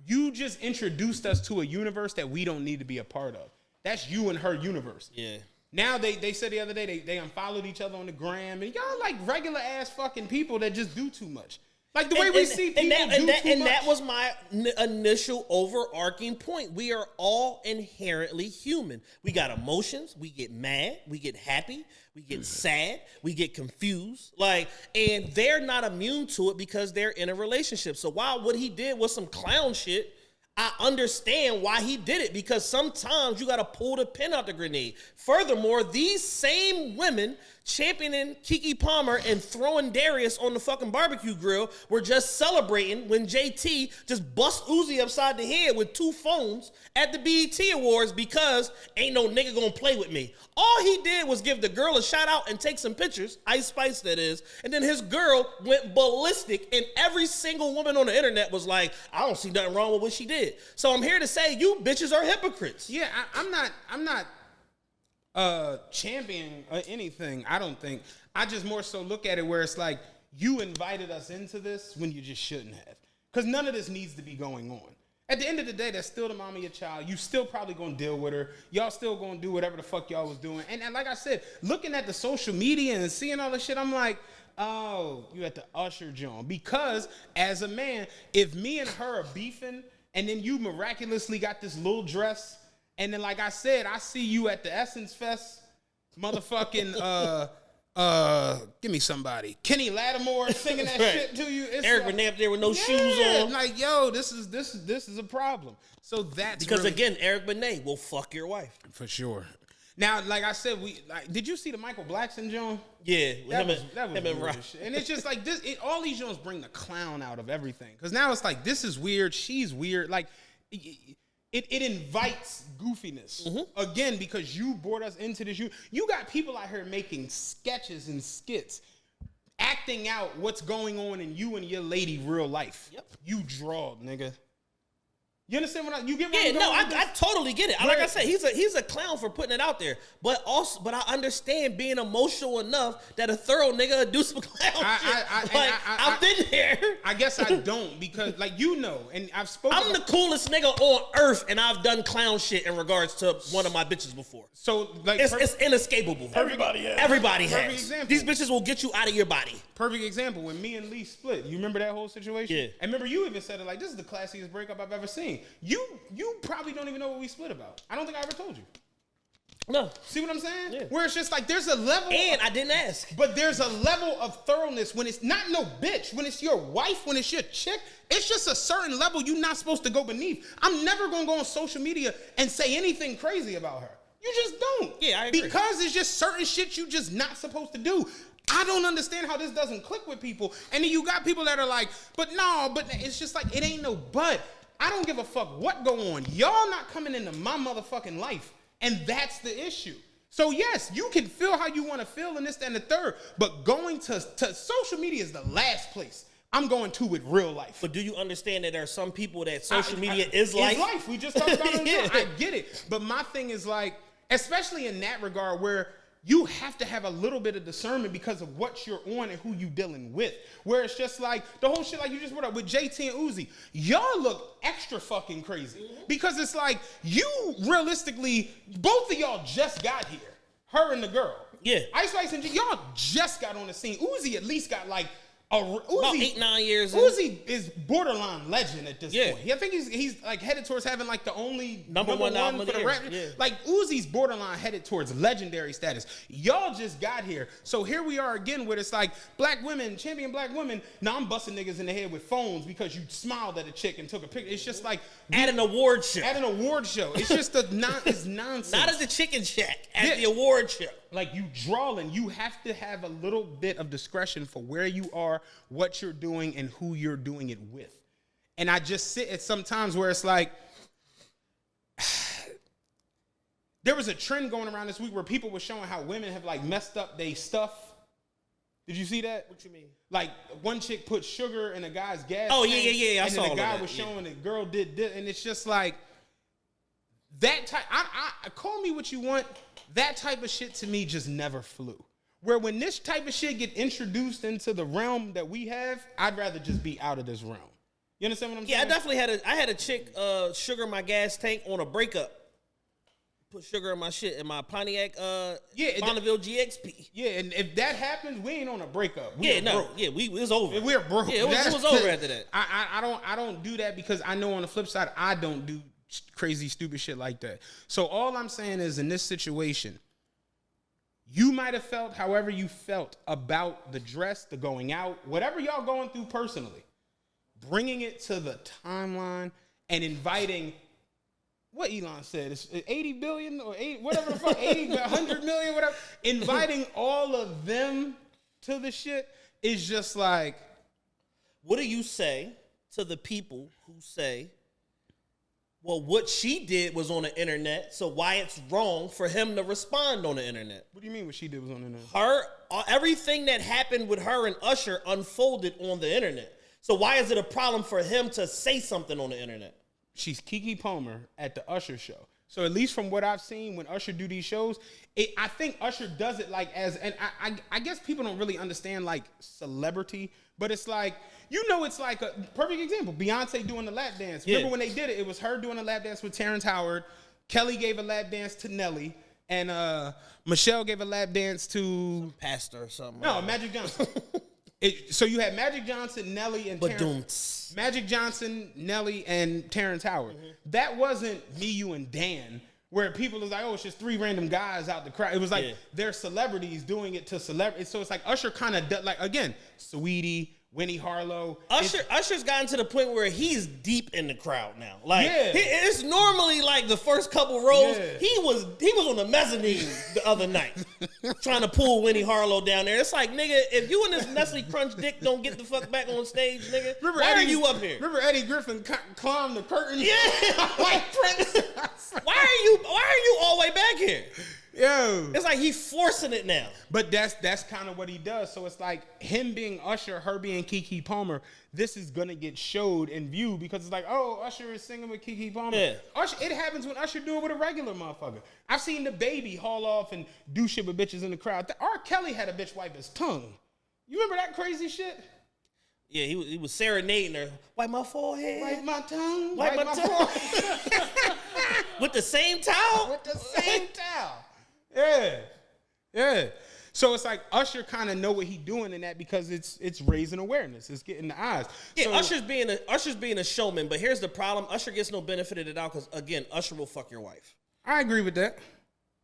You just introduced us to a universe that we don't need to be a part of. That's you and her universe.
Yeah.
Now they said the other day they unfollowed each other on the gram and y'all like regular ass fucking people that just do too much. Like the way we see people do too much.
And that was my initial overarching point. We are all inherently human. We got emotions. We get mad. We get happy. We get sad. We get confused. And they're not immune to it because they're in a relationship. So while what he did was some clown shit, I understand why he did it because sometimes you got to pull the pin out the grenade. Furthermore, these same women championing Keke Palmer and throwing Darius on the fucking barbecue grill were just celebrating when JT just bust Uzi upside the head with 2 phones at the BET Awards because ain't no nigga gonna play with me. All he did was give the girl a shout out and take some pictures, Ice Spice that is, and then his girl went ballistic and every single woman on the internet was like, I don't see nothing wrong with what she did. So I'm here to say you bitches are hypocrites.
Yeah, I'm not championing anything. I don't think. I just more so look at it where it's like you invited us into this when you just shouldn't have, because none of this needs to be going on. At the end of the day, that's still the mom of your child. You still probably gonna deal with her. Y'all still gonna do whatever the fuck y'all was doing. And like I said, looking at the social media and seeing all this shit, I'm like, oh, you at the Usher John. Because as a man, if me and her are beefing and then you miraculously got this little dress, and then like I said, I see you at the Essence Fest, motherfucking give me somebody. Kenny Lattimore singing that shit to you. It's
Eric Benet up there with no shoes on.
Like, yo, this is a problem. So that's
because really, again, Eric Benet will fuck your wife.
For sure. Now, like I said, did you see the Michael Blackson joint?
Yeah,
that was weird shit. And it's just like this. All these joints bring the clown out of everything. Because now it's like this is weird. She's weird. Like it invites goofiness. Again, because you brought us into this. You got people out here making sketches and skits, acting out what's going on in you and your lady real life.
Yep.
You drawed, nigga. You understand what you get?
Yeah, no, I totally get it. Like I said, he's a clown for putting it out there. But I understand being emotional enough that a thorough nigga would do some clown shit. I've been there.
I guess I don't because, like, and I've spoken.
I'm the coolest nigga on earth, and I've done clown shit in regards to one of my bitches before.
So, like,
it's inescapable.
Everybody has.
Everybody has.
Perfect example.
These bitches will get you out of your body.
Perfect example, when me and Lee split. You remember that whole situation?
Yeah.
And remember, you even said it like, this is the classiest breakup I've ever seen. You probably don't even know what we split about. I don't think I ever told you.
No.
See what I'm saying?
Yeah.
Where it's just like, there's a level.
And I didn't ask.
But there's a level of thoroughness when it's not no bitch, when it's your wife, when it's your chick. It's just a certain level you're not supposed to go beneath. I'm never going to go on social media and say anything crazy about her. You just don't.
Yeah, I agree.
Because it's just certain shit you just not supposed to do. I don't understand how this doesn't click with people. And then you got people that are like, but it's just like, it ain't no but. I don't give a fuck what go on. Y'all not coming into my motherfucking life. And that's the issue. So yes, you can feel how you want to feel in this, that, and the third. But going to social media is the last place I'm going to with real life.
But do you understand that there are some people that social media is life?
Is life. We just talked about it.
Yeah.
I get it. But my thing is like, especially in that regard where you have to have a little bit of discernment because of what you're on and who you dealing with. Where it's just like the whole shit like you just brought up with JT and Uzi. Y'all look extra fucking crazy. Because it's like you realistically, both of y'all just got here. Her and the girl.
Yeah.
Ice Spice and y'all just got on the scene. Uzi at least got like
about 8-9 years.
Uzi is borderline legend at this
Yeah.
point. I think he's like headed towards having like the only
number one album
for the rap.
Yeah.
Like Uzi's borderline headed towards legendary status. Y'all just got here, so here we are again. Where it's like black women, champion black women. Now I'm busting niggas in the head with phones because you smiled at a chick and took a picture. It's just like
At an award show.
It's just it's nonsense.
Not at the Chicken Shack. At the award show.
Like you drawing, you have to have a little bit of discretion for where you are, what you're doing, and who you're doing it with. And I just sit at some times where it's like, there was a trend going around this week where people were showing how women have like messed up their stuff. Did you see that?
What you mean?
Like one chick put sugar in a guy's gas.
Oh,
tank,
yeah. I
and
saw
then the guy
that.
was showing the girl did this, and it's just like that type. I call me what you want. That type of shit to me just never flew. Where when this type of shit get introduced into the realm that we have, I'd rather just be out of this realm. You understand what I'm saying?
Yeah, I definitely had a chick sugar my gas tank on a breakup. Put sugar in my shit in my Pontiac Bonneville GXP.
Yeah, and if that happens, we ain't on a breakup.
Broke. Yeah, it's over.
We're broke.
Yeah, it was over after that.
I don't do that because I know on the flip side, I don't do crazy, stupid shit like that. So all I'm saying is in this situation, you might have felt however you felt about the dress, the going out, whatever y'all going through personally, bringing it to the timeline and inviting what Elon said, it's 80 billion or 80, whatever the fuck, 80, 100 million, whatever. Inviting all of them to the shit is just like.
What do you say to the people who say, well, what she did was on the internet, so why it's wrong for him to respond on the internet?
What do you mean what she did was on the internet?
Everything that happened with her and Usher unfolded on the internet. So why is it a problem for him to say something on the internet?
She's Keke Palmer at the Usher show. So at least from what I've seen when Usher do these shows, I think Usher does it like as, and I guess people don't really understand like celebrity, but it's like, it's like a perfect example. Beyonce doing the lap dance.
Yeah.
Remember when they did it? It was her doing a lap dance with Terrence Howard. Kelly gave a lap dance to Nelly. And Michelle gave a lap dance to...
Pastor or something.
No, Magic Johnson. So you had Magic Johnson, Nelly, and Terrence. Magic Johnson, Nelly, and Terrence Howard. Mm-hmm. That wasn't Me, You, and Dan, where people was like, oh, it's just three random guys out the crowd. It was like they're celebrities doing it to celebrities. So it's like Usher kind of, like, again, Saweetie, Winnie Harlow.
Usher's gotten to the point where he's deep in the crowd now. Like it's normally like the first couple rows. Yeah. He was on the mezzanine the other night trying to pull Winnie Harlow down there. It's like, nigga, if you and this Nestle Crunch dick don't get the fuck back on stage, nigga, why are you up here?
Remember Eddie Griffin climbed the curtain?
Yeah, like Prince. Why are you all the way back here?
Yo,
it's like he's forcing it now.
But that's kind of what he does. So it's like him being Usher, her being Keke Palmer. This is gonna get showed and viewed because it's like, oh, Usher is singing with Keke Palmer.
Yeah.
Usher, it happens when Usher do it with a regular motherfucker. I've seen the baby haul off and do shit with bitches in the crowd. R. Kelly had a bitch wipe his tongue. You remember that crazy shit?
Yeah, he was serenading her. Wipe my forehead.
Wipe my tongue.
Wipe my forehead. With the same towel?
With the same towel. Yeah. So it's like Usher kind of know what he doing in that because it's raising awareness. It's getting the eyes.
Yeah,
so,
Usher's being a showman, but here's the problem. Usher gets no benefit of the doubt because, again, Usher will fuck your wife.
I agree with that.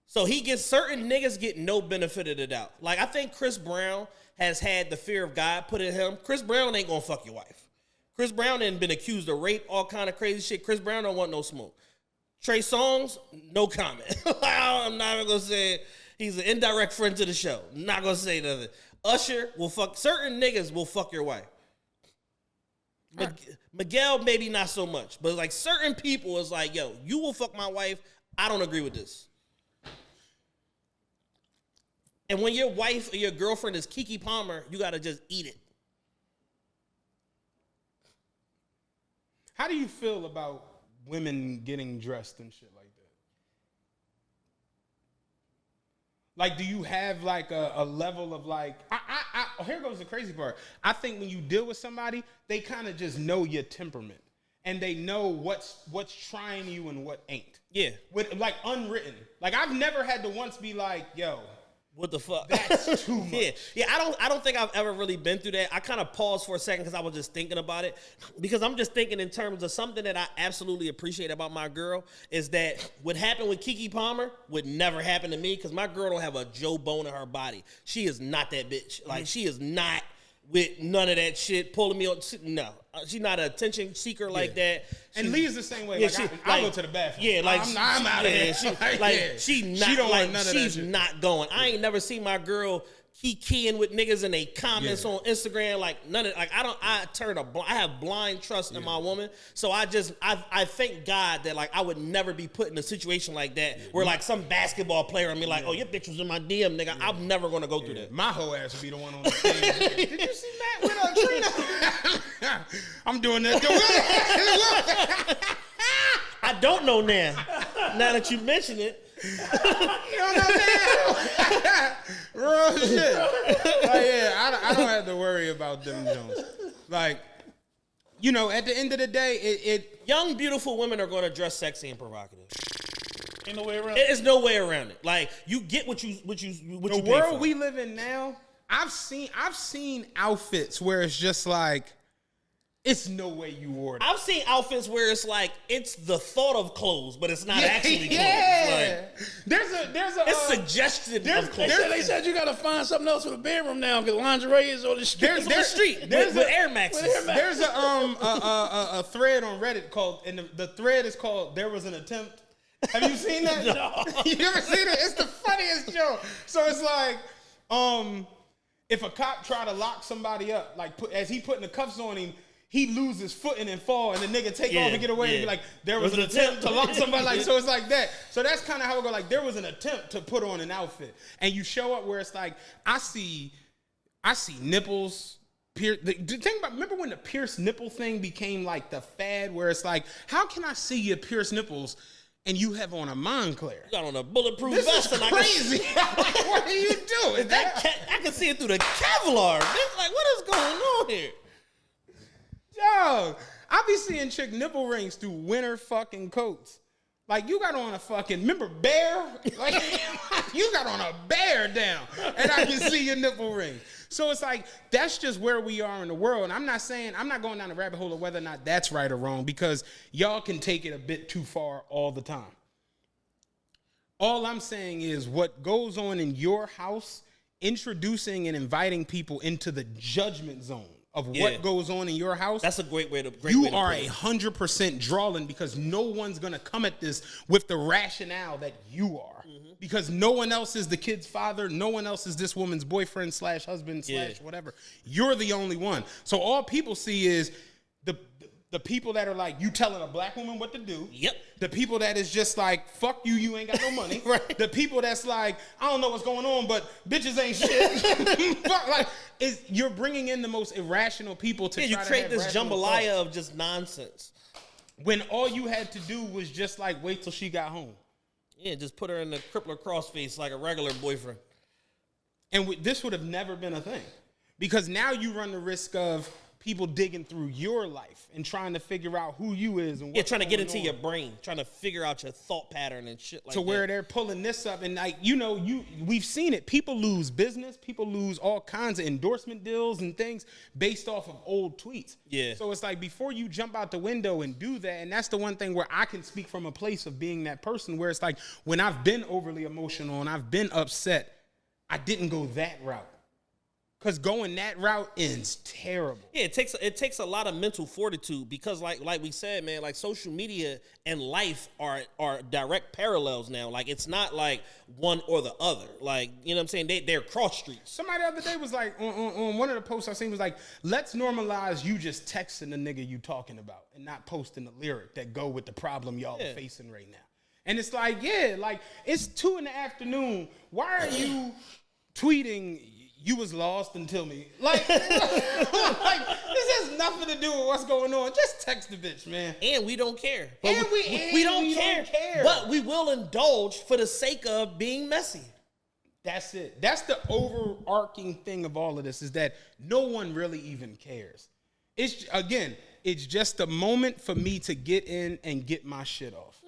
So certain niggas get no benefit of the doubt. Like, I think Chris Brown has had the fear of God put in him. Chris Brown ain't gonna fuck your wife. Chris Brown ain't been accused of rape, all kind of crazy shit. Chris Brown don't want no smoke. Trey Songz, no comment. I'm not even gonna say it. He's an indirect friend to the show. Not gonna say nothing. Usher will fuck. Certain niggas will fuck your wife. Miguel, maybe not so much. But like certain people is like, yo, you will fuck my wife. I don't agree with this. And when your wife or your girlfriend is Keke Palmer, you gotta just eat it.
How do you feel about women getting dressed and shit like that? Like, do you have like a level of like, here goes the crazy part. I think when you deal with somebody, they kind of just know your temperament and they know what's trying you and what ain't.
Yeah.
With like unwritten. Like I've never had to once be like, yo,
what the fuck?
That's too much.
Yeah. I don't think I've ever really been through that. I kind of paused for a second because I was just thinking about it. Because I'm just thinking in terms of something that I absolutely appreciate about my girl is that what happened with Keke Palmer would never happen to me because my girl don't have a Joe bone in her body. She is not that bitch. Like she is not with none of that shit pulling me on. No, she's not an attention seeker like that.
And Lee's the same way. Yeah, I go to the bathroom.
Yeah, like
I'm out of here.
She's not going. I ain't never seen my girl keying with niggas in they comments on Instagram. Like none of like I have blind trust in my woman. So I thank God that like I would never be put in a situation like that where like some basketball player and me like, oh, your bitch was in my DM, nigga. I'm never gonna go through that.
My whole ass would be the one on the stage. Did you see that with Trina? I'm doing that.
I don't know now. Now that you mention it.
You don't know now. Real shit. Like, yeah, I don't have to worry about them Jones. Like, you know, at the end of the day,
young, beautiful women are going to dress sexy and provocative.
Ain't no way around it.
There's no way around it. Like, you get what you
the world we live in now, I've seen outfits where it's just like, it's no way you wore that.
I've seen outfits where it's like it's the thought of clothes, but it's not actually clothes.
Yeah.
Like,
there's a
it's suggested of clothes.
They said you gotta find something else for the bedroom now because lingerie is on the street.
There's on the street with Air Maxes.
There's a thread on Reddit called, and the thread is called "There Was an Attempt." Have you seen that?
No.
You ever seen it? It's the funniest joke. So it's like, if a cop try to lock somebody up, like as he putting the cuffs on him, he loses footing and fall, and the nigga take off and get away and be like, there was an attempt to lock somebody. Like, so it's like that. So that's kind of how it go. Like, there was an attempt to put on an outfit, and you show up where it's like, I see nipples. Remember when the pierced nipple thing became like the fad, where it's like, how can I see your pierced nipples and you have on a Montclair?
You got on a bulletproof
this
vest.
Is crazy. What are you doing?
I can see it through the Kevlar. Like, what is going on here?
Yo, I be seeing chick nipple rings through winter fucking coats. Like, you got on a fucking, remember Bear? Like, you got on a Bear down, and I can see your nipple ring. So it's like, that's just where we are in the world. And I'm not going down the rabbit hole of whether or not that's right or wrong, because y'all can take it a bit too far all the time. All I'm saying is what goes on in your house, introducing and inviting people into the judgment zone of what goes on in your house.
That's a great way to.
You are 100% drawing because no one's gonna come at this with the rationale that you are. Because no one else is the kid's father. No one else is this woman's boyfriend / husband / whatever. You're the only one. So all people see is the people that are like, you telling a black woman what to do.
Yep.
The people that is just like, fuck you, you ain't got no money.
Right.
The people that's like, I don't know what's going on, but bitches ain't shit. Like, you're bringing in the most irrational people to try
you create this jambalaya
thoughts.
of just nonsense.
When all you had to do was just like wait till she got home.
Yeah, just put her in the crippler crossface like a regular boyfriend.
And this would have never been a thing. Because now you run the risk of people digging through your life and trying to figure out who you is and what's
trying to get into
on.
your brain, trying to figure out your thought pattern and shit like that.
To where they're pulling this up and like, we've seen it. People lose business. People lose all kinds of endorsement deals and things based off of old tweets.
Yeah.
So it's like before you jump out the window and do that, and that's the one thing where I can speak from a place of being that person where it's like when I've been overly emotional and I've been upset, I didn't go that route. Because going that route ends terrible.
Yeah, it takes a lot of mental fortitude because like we said, man, like social media and life are direct parallels now. Like it's not like one or the other. Like, you know what I'm saying? They're cross streets.
Somebody the other day was like, on one of the posts I seen was like, let's normalize you just texting the nigga you talking about and not posting the lyric that go with the problem y'all are facing right now. And it's like, like it's 2 PM. Why are you tweeting you was lost until me? Like, like, this has nothing to do with what's going on. Just text the bitch, man.
And we don't care. But
And
we don't care. But we will indulge for the sake of being messy.
That's it. That's the overarching thing of all of this is that no one really even cares. It's just a moment for me to get in and get my shit off.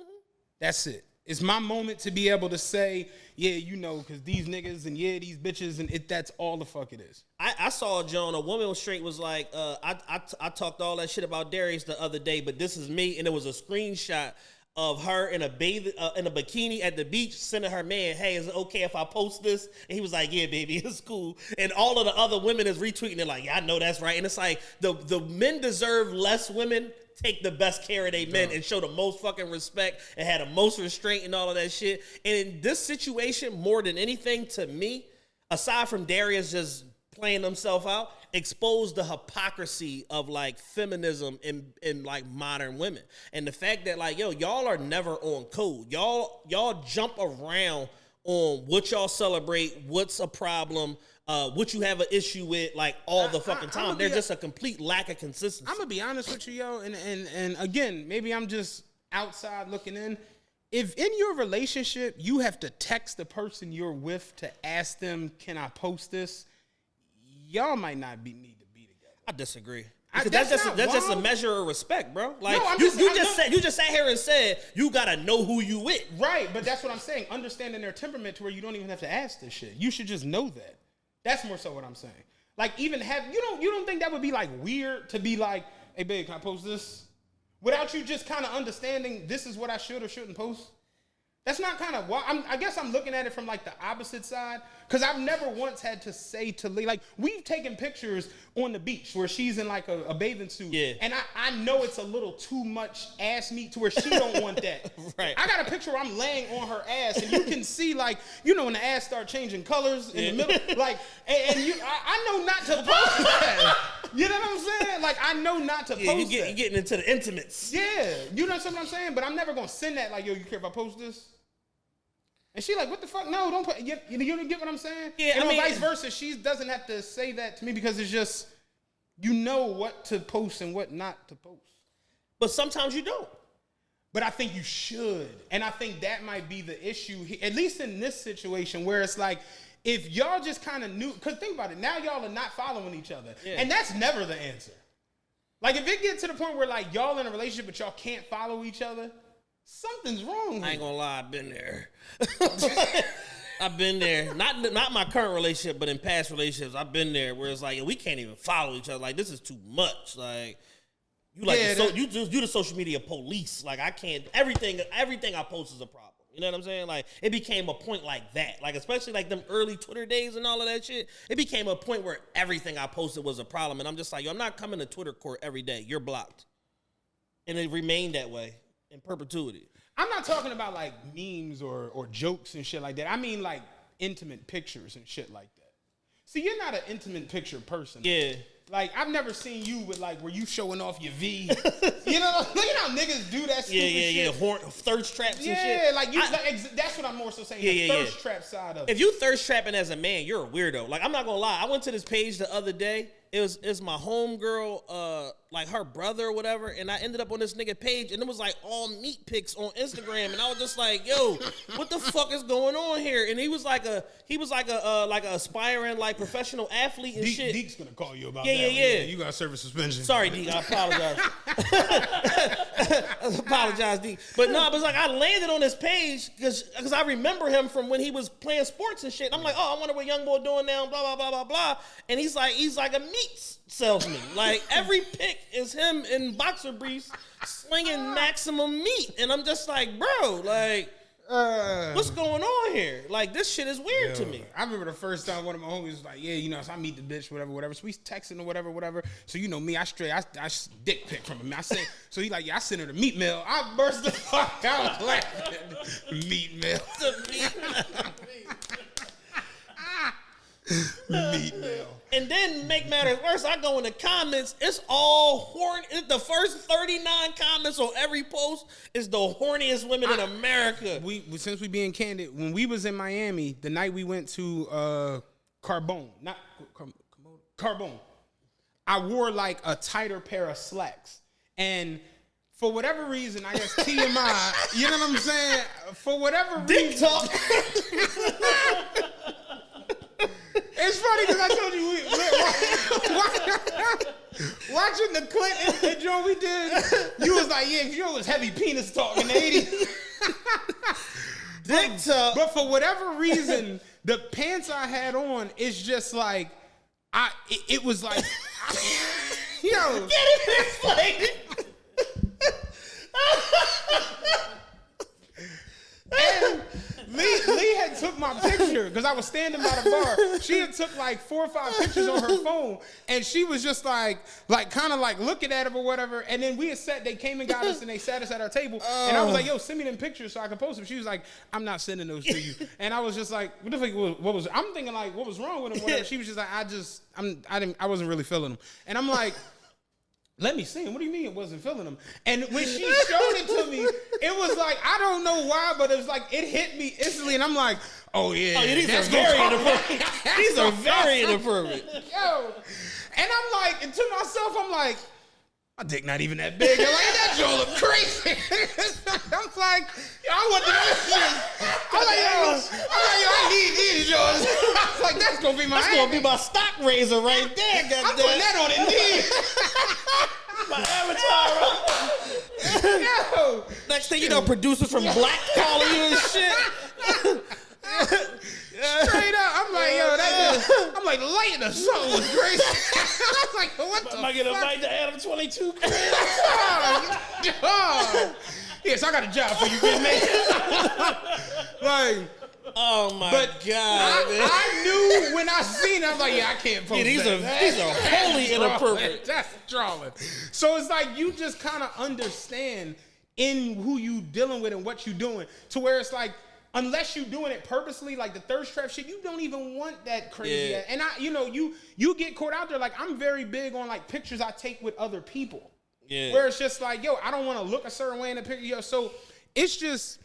That's it. It's my moment to be able to say, because these niggas and these bitches, and that's all the fuck it is.
I saw a woman was straight was like, I talked all that shit about Darius the other day, but this is me, and it was a screenshot of her in a bikini at the beach, sending her man, hey, is it okay if I post this? And he was like, yeah, baby, it's cool. And all of the other women is retweeting it like, yeah, I know that's right. And it's like the men deserve less women take the best care of their men and show the most fucking respect and had the most restraint and all of that shit. And in this situation, more than anything to me, aside from Darius just playing himself out, exposed the hypocrisy of like feminism in like modern women. And the fact that like, y'all are never on code. Y'all jump around on what y'all celebrate, what's a problem, what you have an issue with, like all the fucking time. There's just a complete lack of consistency.
I'm gonna be honest with you, and again, maybe I'm just outside looking in. If in your relationship you have to text the person you're with to ask them, can I post this? Y'all might not need to be together.
I disagree. That's just a measure of respect, bro. Like
no,
you just sat here and said you gotta know who you with.
Right, but that's what I'm saying. Understanding their temperament to where you don't even have to ask this shit. You should just know that. That's more so what I'm saying. Like even you don't think that would be like weird to be like, hey babe, can I post this? Without you just kind of understanding this is what I should or shouldn't post. That's not kind of I guess I'm looking at it from like the opposite side because I've never once had to say to Lee, like we've taken pictures on the beach where she's in like a bathing suit, and I know it's a little too much ass meat to where she don't want that.
Right.
I got a picture where I'm laying on her ass and you can see like when the ass start changing colors in the middle, like I know not to post that. You know what I'm saying? Like I know not to post that.
You're getting into the intimates.
Yeah, you know what I'm saying? But I'm never gonna send that like, yo, you care if I post this? And she like, what the fuck? No, don't put. You don't get what I'm saying?
Yeah,
and vice versa. She doesn't have to say that to me because it's just you know what to post and what not to post.
But sometimes you don't.
But I think you should, and I think that might be the issue, at least in this situation where it's like, if y'all just kind of knew, because think about it, now y'all are not following each other, and that's never the answer. Like if it gets to the point where like y'all in a relationship but y'all can't follow each other. Something's wrong.
I ain't gonna lie, I've been there. I've been there. Not my current relationship, but in past relationships, I've been there where it's like we can't even follow each other. Like this is too much. Like you like you the social media police. Like I can't. Everything I post is a problem. You You know what I'm saying? Like, it became a point like that. Like, especially like them early Twitter days and all of that shit. It became a point where everything I posted was a problem. And I'm just like, yo, I'm not coming to Twitter court every day. You're blocked. And it remained that way in perpetuity.
I'm not talking about like memes or jokes and shit like that. I mean like intimate pictures and shit like that. See, you're not an intimate picture person.
Yeah.
Like, I've never seen you with, like, where you showing off your V. You know, look at how niggas do that stupid shit.
Yeah. Thirst traps and shit.
Yeah, like, that's what I'm more so saying, the thirst trap side of it.
If you thirst trapping as a man, you're a weirdo. Like, I'm not gonna lie. I went to this page the other day. It's my homegirl, like her brother or whatever, and I ended up on this nigga page, and it was like all meat pics on Instagram, and I was just like, yo, what the fuck is going on here? And he was like a aspiring like professional athlete and shit.
Deke's gonna call you about
that. Yeah.
You got service suspension.
Sorry, Deke. I apologize. I apologize, Deke. But no, it was like I landed on this page because I remember him from when he was playing sports and shit. And I'm like, oh, I wonder what young boy doing now, blah, blah, blah, blah, blah. And he's like a meat salesman. Like, every pic is him in boxer briefs slinging maximum meat. And I'm just like, bro, like, what's going on here? Like, this shit is weird to me.
I remember the first time one of my homies was like, yeah, you know, so I meet the bitch, whatever. So we texting or whatever. So, you know me, I dick pic from him. I said, so he like, yeah, I sent her the meat meal. I burst the fuck out laughing. Meat meal. Meat meal.
And then make matters worse, I go in the comments, it's all horny. The first 39 comments on every post is the horniest women in America.
Since we being candid, when we was in Miami, the night we went to Carbone, I wore like a tighter pair of slacks. And for whatever reason, I guess TMI, you know what I'm saying? For whatever reason.
Dick talk.
It's funny because I told you watching the Clinton joint we did, you was like, yeah, you know, it was heavy penis talk in the 80s.
Dick talk.
But for whatever reason, the pants I had on is just like, it was like, yo.
Get it explained.
And Lee had took my picture because I was standing by the bar. She had took like 4 or 5 pictures on her phone, and she was just like kind of like looking at him or whatever. And then we had they came and got us, and they sat us at our table. And I was like, yo, send me them pictures so I can post them. She was like, I'm not sending those to you. And I was just like, what the fuck? What was? I'm thinking like, what was wrong with him? Whatever. She was just like, I wasn't really feeling them. And I'm like, let me see him. What do you mean it wasn't feeling him? And when she showed it to me, it was like, I don't know why, but it was like, it hit me instantly. And I'm like, oh yeah.
These are very inappropriate. These are very inappropriate.
Yo. And I'm like, and to myself, I'm like, my dick not even that big. I'm like, that joint look crazy. I'm like, yo, I want the shit. I'm like, yo, I need these joints. I was like, that's gonna be my.
That's gonna be my stock raiser right there.
I'm putting that on Indeed.
My avatar.
Yo.
Next thing you know, producers from Black calling you and shit.
Straight up, I'm like, yo, I'm like, lighting or something was crazy. I was like, what the fuck?
Am I gonna invite the Adam 22 crib?
Yes, I got a job for you, good man. Like,
oh my God!
I knew when I seen it, I was like, yeah, I can't post
these
that.
are wholly inappropriate.
That's trolling. So it's like you just kind of understand in who you dealing with and what you doing, to where it's like, unless you doing it purposely, like the thirst trap shit, you don't even want that crazy.
Yeah.
And you get caught out there. Like, I'm very big on like pictures I take with other people.
Yeah.
Where it's just like, yo, I don't want to look a certain way in the picture. Yo, so it's just.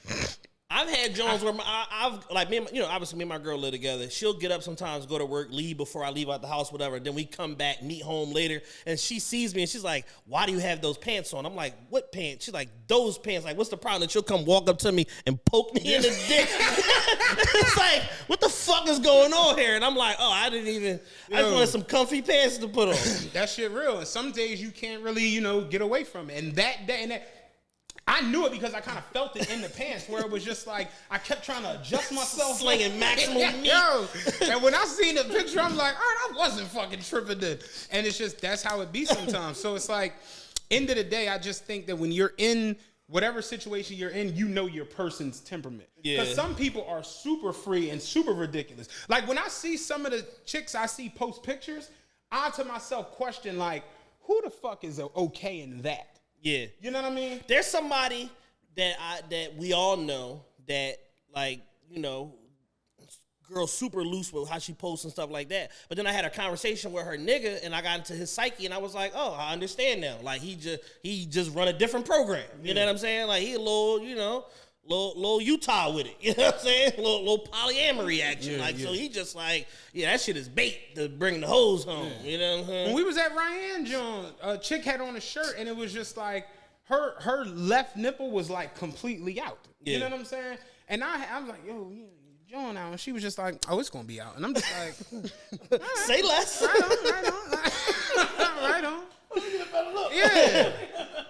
I've had Jones where I've like me, obviously me and my girl live together. She'll get up sometimes, go to work, leave before I leave out the house, whatever. Then we come back, meet home later, and she sees me and she's like, "Why do you have those pants on?" I'm like, "What pants?" She's like, "Those pants." Like, what's the problem? And she'll come walk up to me and poke me in the dick. It's like, what the fuck is going on here? And I'm like, oh, I just wanted some comfy pants to put on.
That shit real. And some days you can't really, get away from it. And that I knew it because I kind of felt it in the pants, where it was just like I kept trying to adjust myself,
slinging maximum meat.
Yo, and when I seen the picture, I'm like, all right, I wasn't fucking tripping then. And it's just, that's how it be sometimes. So it's like, end of the day, I just think that when you're in whatever situation you're in, you know your person's temperament.
Yeah.
Because some people are super free and super ridiculous. Like when I see some of the chicks I see post pictures, I to myself question like, who the fuck is okay in that?
Yeah.
You know what I mean?
There's somebody that we all know that, like, you know, girl super loose with how she posts and stuff like that. But then I had a conversation with her nigga and I got into his psyche and I was like, oh, I understand now. Like he just run a different program. You know what I'm saying? Like he a little, you know, little Utah with it. You know what I'm saying? Little polyamory action. So he just like, yeah, that shit is bait to bring the hoes home. You know what I'm saying?
When we was at Ryan John, a chick had on a shirt and it was just like her left nipple was like completely out. You know what I'm saying? And I was like, yo, yeah. John out, and she was just like, "Oh, it's gonna be out," and I'm just like, right,
"Say less."
Right on. Yeah,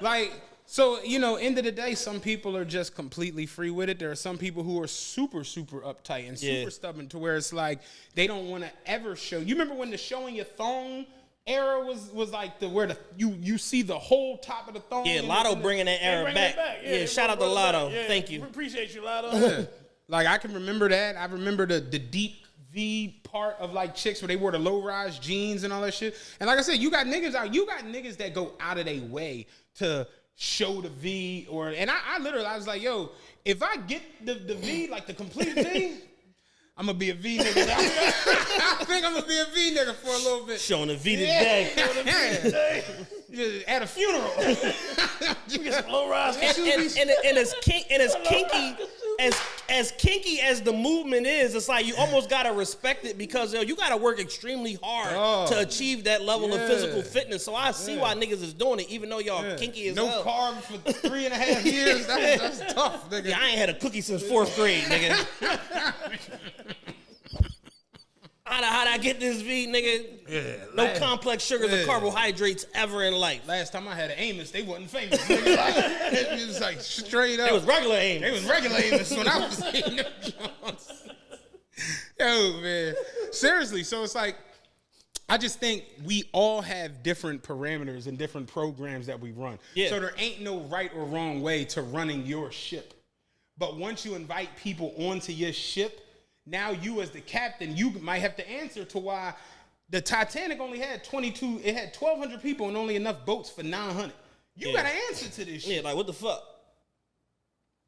like so. You know, end of the day, some people are just completely free with it. There are some people who are super uptight and super stubborn to where it's like they don't want to ever show. You remember when the showing your thong era was like where you see the whole top of the thong?
Yeah, Lotto bringing that era back. Yeah, shout out to Lotto.
Yeah,
thank you.
Appreciate you, Lotto.
Like, I can remember that. I remember the deep V part of, like, chicks where they wore the low-rise jeans and all that shit. And like I said, you got niggas that go out of their way to show the V. And I literally, I was like, yo, if I get the V, like the complete V, I'm going to be a V nigga. I think I'm going to be a V nigga for a little bit.
Showing the V today.
At a funeral.
We get some low-rise
and as kinky as the movement is, it's like you almost gotta respect it because you gotta work extremely hard to achieve that level of physical fitness. So I see why niggas is doing it, even though y'all kinky as hell.
No carbs for 3.5 years. That's tough, nigga.
Yeah, I ain't had a cookie since 4th grade, nigga. How'd I get this V, nigga? Yeah, no complex sugars or carbohydrates ever in life.
Last time I had an Amos, they wasn't famous. Nigga. Like, it was like straight up.
It was regular Amos.
It was regular Amos when I was eating them Jones. Yo, man. Seriously, so it's like, I just think we all have different parameters and different programs that we run. Yeah. So there ain't no right or wrong way to running your ship. But once you invite people onto your ship, now you as the captain, you might have to answer to why the Titanic only had 22, it had 1,200 people and only enough boats for 900. You got to answer to this shit.
Yeah, like what the fuck?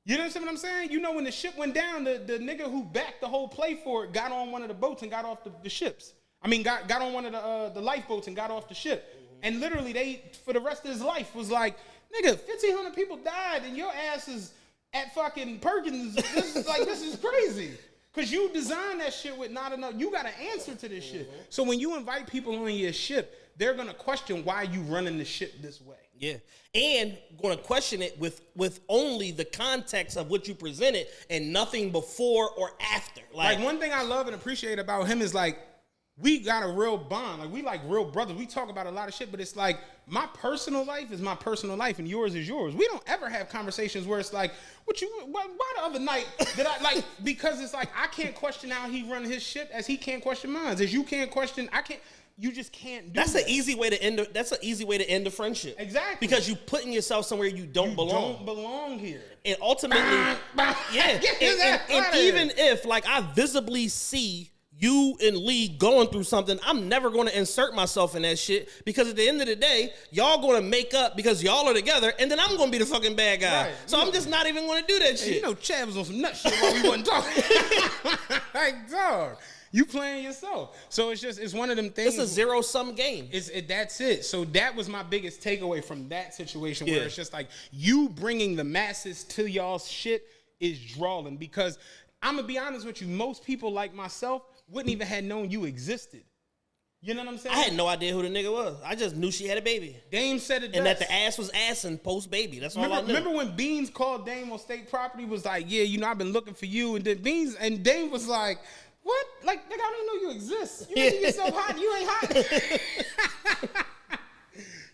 You know what I'm saying? You know when the ship went down, the nigga who backed the whole play for it got on one of the boats and got off the ships. I mean, got on one of the lifeboats and got off the ship. Mm-hmm. And literally they, for the rest of his life, was like, nigga, 1,500 people died and your ass is at fucking Perkins. This is crazy. Because you designed that shit with not enough. You got to answer to this shit. So when you invite people on your ship, they're going to question why you running the ship this way.
Yeah. And going to question it with only the context of what you presented and nothing before or after.
Like one thing I love and appreciate about him is like, we got a real bond. Like we like real brothers. We talk about a lot of shit, but it's like my personal life is my personal life and yours is yours. We don't ever have conversations where it's like, why the other night did I like, because it's like, I can't question how he run his shit as he can't question mine. As you can't question, you just can't do
that's
that.
An easy way to end that's an easy way to end a friendship.
Exactly.
Because you putting yourself somewhere you don't belong.
You don't belong here.
And ultimately, and even if like I visibly see you and Lee going through something, I'm never going to insert myself in that shit because at the end of the day, y'all going to make up because y'all are together and then I'm going to be the fucking bad guy. Right. So I'm just not even going to do that shit.
You know, Chad was on some nut shit while we wasn't talking. Like, dog, you playing yourself. So it's one of them things.
It's a zero-sum game.
That's it. So that was my biggest takeaway from that situation where it's just like you bringing the masses to y'all's shit is drawing because I'm going to be honest with you, most people like myself wouldn't even have known you existed. You know what I'm saying?
I had no idea who the nigga was. I just knew she had a baby.
Dame said it
and that the ass was assing post-baby. That's all I knew.
Remember when Beans called Dame on State Property, was like, yeah, you know, I've been looking for you. And then Dame was like, what? Like, nigga, I don't know you exist. You making yourself hot. You ain't hot.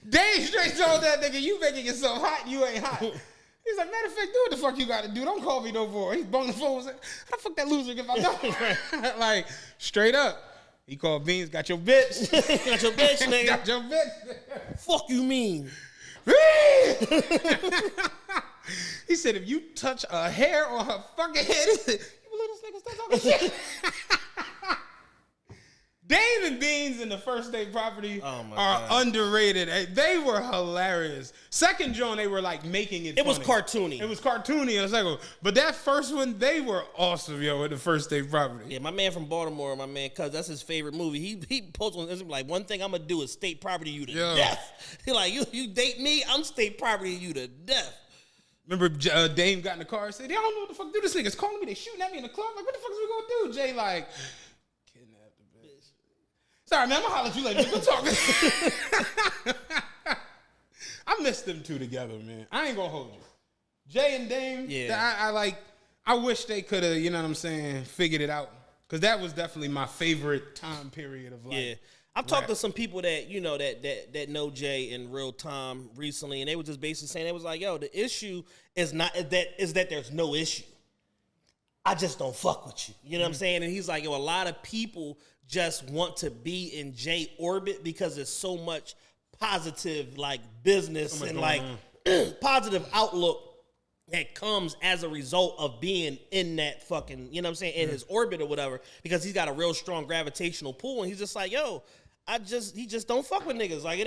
Dame straight told that nigga, you making yourself hot. You ain't hot. He's like, matter of fact, do what the fuck you got to do. Don't call me no more. He's bonging the phone. Like, how the fuck that loser if I know? Like, straight up. He called Beans, got your bitch.
Got your bitch, nigga.
Got your bitch.
Fuck you mean?
He said, if you touch a hair on her fucking head, he said, you believe this nigga still talking shit? Dave and Beans in the First Day Property are underrated. They were hilarious. Second John, they were like making it funny.
was cartoony.
It was cartoony in the second one. But that first one, they were awesome, yo, in the First Day Property.
Yeah, my man from Baltimore, my man, cuz that's his favorite movie. He posts on Instagram like, one thing I'm gonna do is state property you to death. He like, you date me, I'm state property you to death.
Remember Dame got in the car and said, "I don't know what the fuck do. This nigga's calling me. They shooting at me in the club. Like, what the fuck is we gonna do?" Jay like, kidnap the bitch. Sorry, man. I'm gonna holler at you later. Good talking. I missed them two together, man. I ain't gonna hold you. Jay and Dame. Yeah. I wish they could have. You know what I'm saying? Figured it out, because that was definitely my favorite time period of life. Yeah.
I've talked to some people that, you know, that know Jay in real time recently, and they were just basically saying, they was like, yo, the issue is that there's no issue. I just don't fuck with you. You know what I'm saying? And he's like, yo, a lot of people just want to be in Jay orbit because there's so much positive like business and like positive outlook that comes as a result of being in that fucking, you know what I'm saying, in his orbit or whatever, because he's got a real strong gravitational pull, and he's just like, yo, he just don't fuck with niggas. Like, it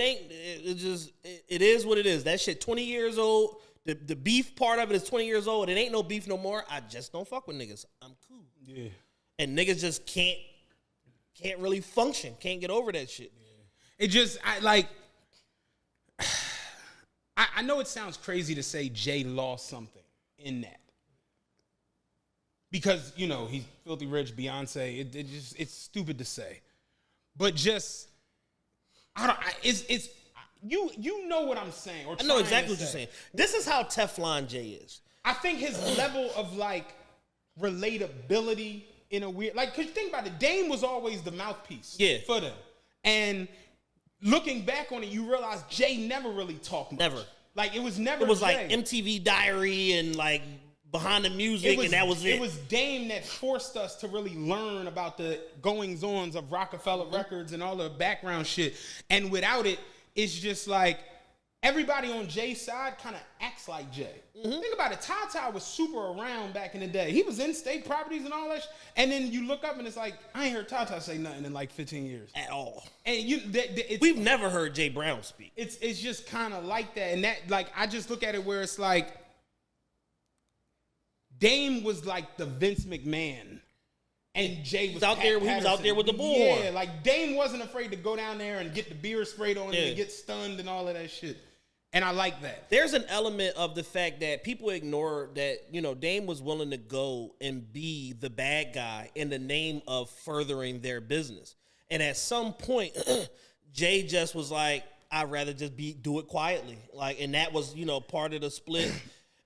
is what it is. That shit 20 years old. The beef part of it is 20 years old. It ain't no beef no more. I just don't fuck with niggas. I'm cool. Yeah. And niggas just can't really function. Can't get over that shit.
Yeah. It just, I know it sounds crazy to say Jay lost something in that, because, you know, he's filthy rich, Beyonce. It's stupid to say, but just you know what I'm saying. Or
I know exactly what you're saying. This is how Teflon Jay is.
I think his level of like relatability in a weird, like, cause think about it, Dame was always the mouthpiece for them, and looking back on it, you realize Jay never really talked much.
Never.
Like, it was never
It was
Jay.
like MTV Diary and like Behind the Music, and that was it.
It was Dame that forced us to really learn about the goings-ons of Rockefeller Records and all the background shit. And without it, it's just like everybody on Jay's side kind of acts like Jay. Think about it. Ty was super around back in the day. He was in State Properties and all that shit. And then you look up and it's like, I ain't heard Ty say nothing in like 15 years.
At all.
And
we've never heard Jay Brown speak.
It's just kind of like that. And that, like, I just look at it where it's like, Dame was like the Vince McMahon. And Jay was
out there. He was out there with the bullhorn.
Yeah, like Dame wasn't afraid to go down there and get the beer sprayed on him and get stunned and all of that shit. And I like that.
There's an element of the fact that people ignore that, you know, Dame was willing to go and be the bad guy in the name of furthering their business. And at some point, Jay just was like, I'd rather just do it quietly. Like, and that was, you know, part of the split.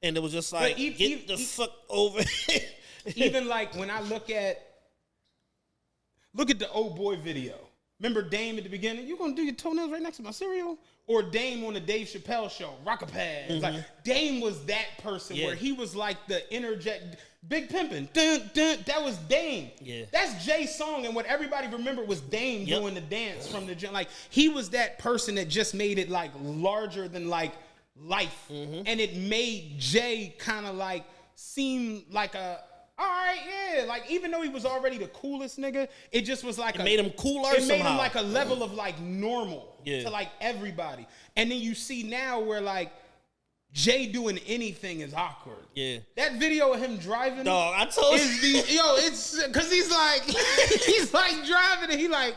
And it was just like, get the fuck over it.
Even like when I look at the old boy video. Remember Dame at the beginning? You gonna do your toenails right next to my cereal? Or Dame on the Dave Chappelle show, Rockapads. Like, Dame was that person where he was like the interject, Big Pimpin'. Dun, dun, that was Dame. Yeah. That's Jay's song, and what everybody remembered was Dame doing the dance from the gym. Like, he was that person that just made it like larger than like life. And it made Jay kind of like seem like a, all right, yeah. Like, even though he was already the coolest nigga, it just was like
it made him cooler.
It made him like a level of like normal to like everybody. And then you see now where like Jay doing anything is awkward. Yeah. That video of him driving,
dog, I told you,
it's because he's like driving and he like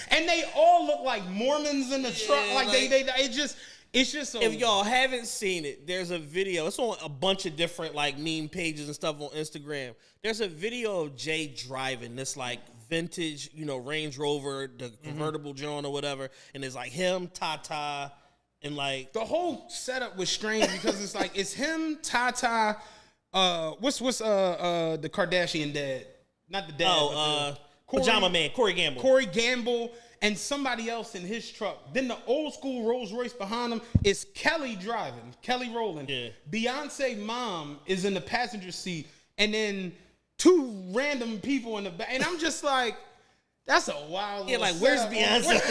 and they all look like Mormons in the truck. Like it's just so.
If y'all haven't seen it, there's a video. It's on a bunch of different like meme pages and stuff on Instagram. There's a video of Jay driving this like vintage, you know, Range Rover, the convertible John or whatever, and it's like him, Tata, and like
the whole setup was strange because it's like it's him, Tata, what's the Kardashian dad, not the dad,
Pajama Man, Corey
Gamble. And somebody else in his truck. Then the old school Rolls Royce behind him is Kelly driving, Kelly rolling. Yeah. Beyonce mom is in the passenger seat, and then two random people in the back. And I'm just like, That's a wild.
Yeah, like where's Beyonce?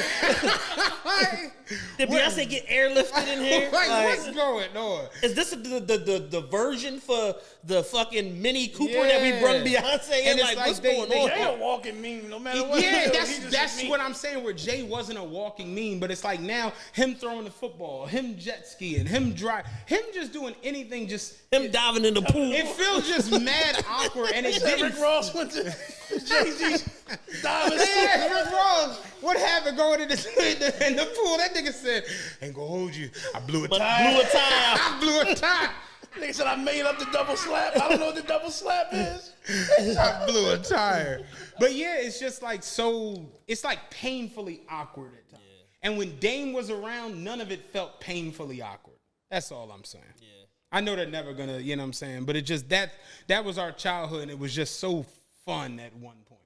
Did Beyonce get airlifted in here?
Like, what's going on?
Is this the version for the fucking Mini Cooper that we brung Beyonce in?
And
like what's going on?
They a walking meme, no matter what.
Yeah, that's what I'm saying. Where Jay wasn't a walking meme, but it's like now him throwing the football, him jet skiing, him just doing anything, just
him diving in the pool.
It feels just mad awkward, and it didn't.
Rick Ross went to Jay-Z diving.
Yeah, Rick Ross. What happened going in the pool? That nigga said, "Ain't gonna hold you. I blew a tire. I blew a tire.
Nigga said I made up the double slap. I don't know what the double slap is.
I blew a tire." But yeah, it's just like it's like painfully awkward at times. Yeah. And when Dame was around, none of it felt painfully awkward. That's all I'm saying. Yeah. I know they're never gonna, you know what I'm saying? But it just that was our childhood, and it was just so fun at one point.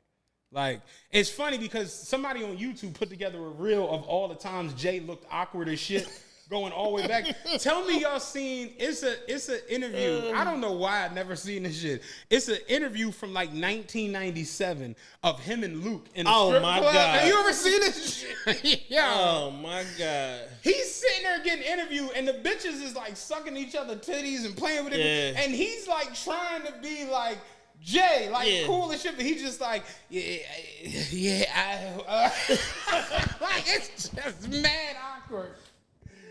Like, it's funny because somebody on YouTube put together a reel of all the times Jay looked awkward as shit. Going all the way back. Tell me y'all seen, it's an interview. I don't know why I've never seen this shit. It's an interview from like 1997 of him and Luke in a strip club.
God.
Have you ever seen this shit? Yeah.
Oh my God.
He's sitting there getting interviewed and the bitches is like sucking each other titties and playing with it.
Yeah.
And he's like trying to be like Jay, like cool and shit, but he's just like, like it's just mad awkward.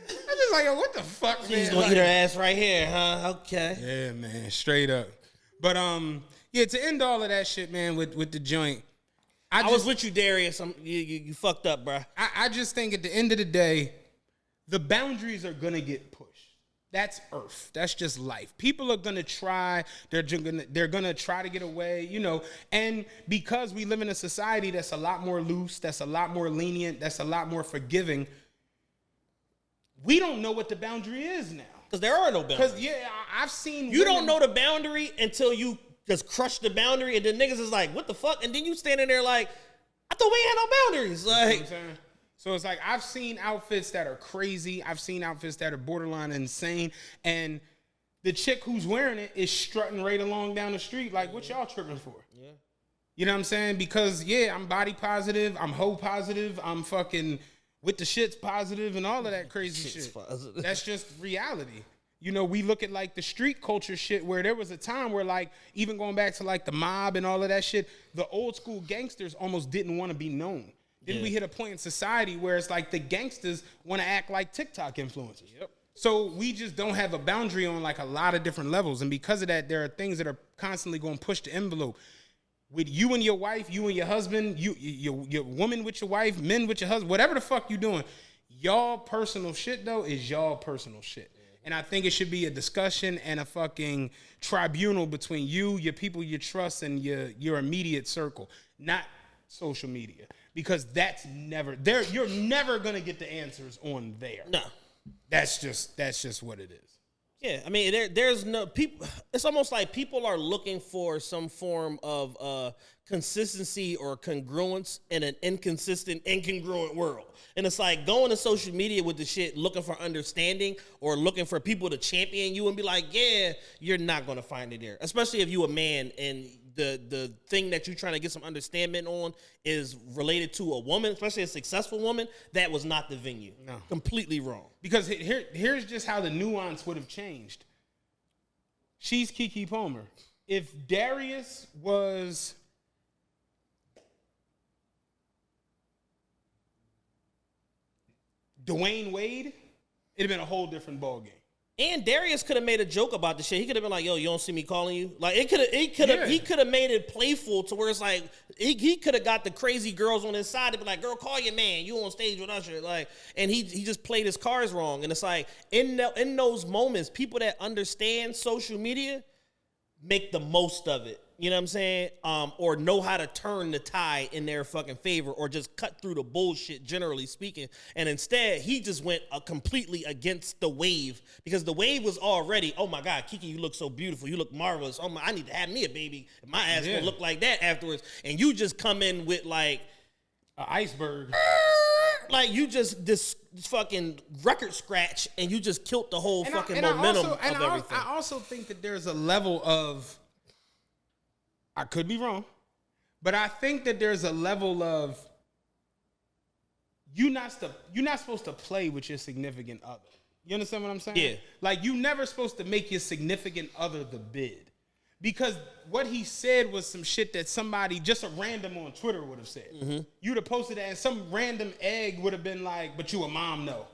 I'm just like, what the fuck, man?
She's gonna eat her ass right here, huh? Okay.
Yeah, man, straight up. But to end all of that shit, man, with the joint, I
was with you, Darius. You fucked up, bro.
I just think at the end of the day, the boundaries are gonna get pushed. That's Earth. That's just life. People are gonna try. They're gonna try to get away, you know. And because we live in a society that's a lot more loose, that's a lot more lenient, that's a lot more forgiving. We don't know what the boundary is now.
Because there are no boundaries.
Because, I've seen
you don't know the boundary until you just crush the boundary, and then niggas is like, what the fuck? And then you standing there like, I thought we ain't had no boundaries. Like, you know what I'm saying?
So it's like, I've seen outfits that are crazy. I've seen outfits that are borderline insane. And the chick who's wearing it is strutting right along down the street. Like, what y'all tripping for? Yeah. You know what I'm saying? Because, I'm body positive. I'm hoe positive. I'm fucking... with the shit's positive and all of that crazy shit. Positive. That's just reality. You know, we look at like the street culture shit where there was a time where like, even going back to like the mob and all of that shit, the old school gangsters almost didn't want to be known. Then we hit a point in society where it's like the gangsters want to act like TikTok influencers. Yep. So we just don't have a boundary on like a lot of different levels. And because of that, there are things that are constantly going to push the envelope. With you and your wife, you and your husband, your woman with your wife, men with your husband, whatever the fuck you doing, y'all personal shit though is y'all personal shit. And I think it should be a discussion and a fucking tribunal between you, your people you trust, and your immediate circle, not social media. Because that's never there. You're never gonna get the answers on there.
No.
That's just what it is.
Yeah, I mean, there's no people. It's almost like people are looking for some form of consistency or congruence in an inconsistent, incongruent world. And it's like going to social media with the shit, looking for understanding or looking for people to champion you and be like, yeah, you're not going to find it there. Especially if you a man and the thing that you're trying to get some understanding on is related to a woman, especially a successful woman. That was not the venue. No. Completely wrong.
Because here's just how the nuance would have changed. She's Keke Palmer. If Darius was Dwayne Wade, it'd have been a whole different ballgame.
And Darius could have made a joke about the shit. He could have been like, "Yo, you don't see me calling you." Like he could have made it playful to where it's like he could have got the crazy girls on his side to be like, "Girl, call your man. You on stage with Usher." Like, and he just played his cards wrong. And it's like in those moments, people that understand social media make the most of it. You know what I'm saying? Or know how to turn the tide in their fucking favor, or just cut through the bullshit, generally speaking. And instead, he just went completely against the wave, because the wave was already, oh my God, Keke, you look so beautiful, you look marvelous. Oh my, I need to have me a baby. My ass gonna look like that afterwards. And you just come in with like
an iceberg.
Like you just this fucking record scratch, and you just killed the whole momentum of everything.
I also think that there's a level of, I could be wrong, But I think that there's a level of you're not supposed to play with your significant other. You understand what I'm saying?
Yeah.
Like, you never supposed to make your significant other the bid. Because what he said was some shit that somebody, just a random on Twitter would have said. Mm-hmm. You'd have posted that and some random egg would have been like, but you a mom, no.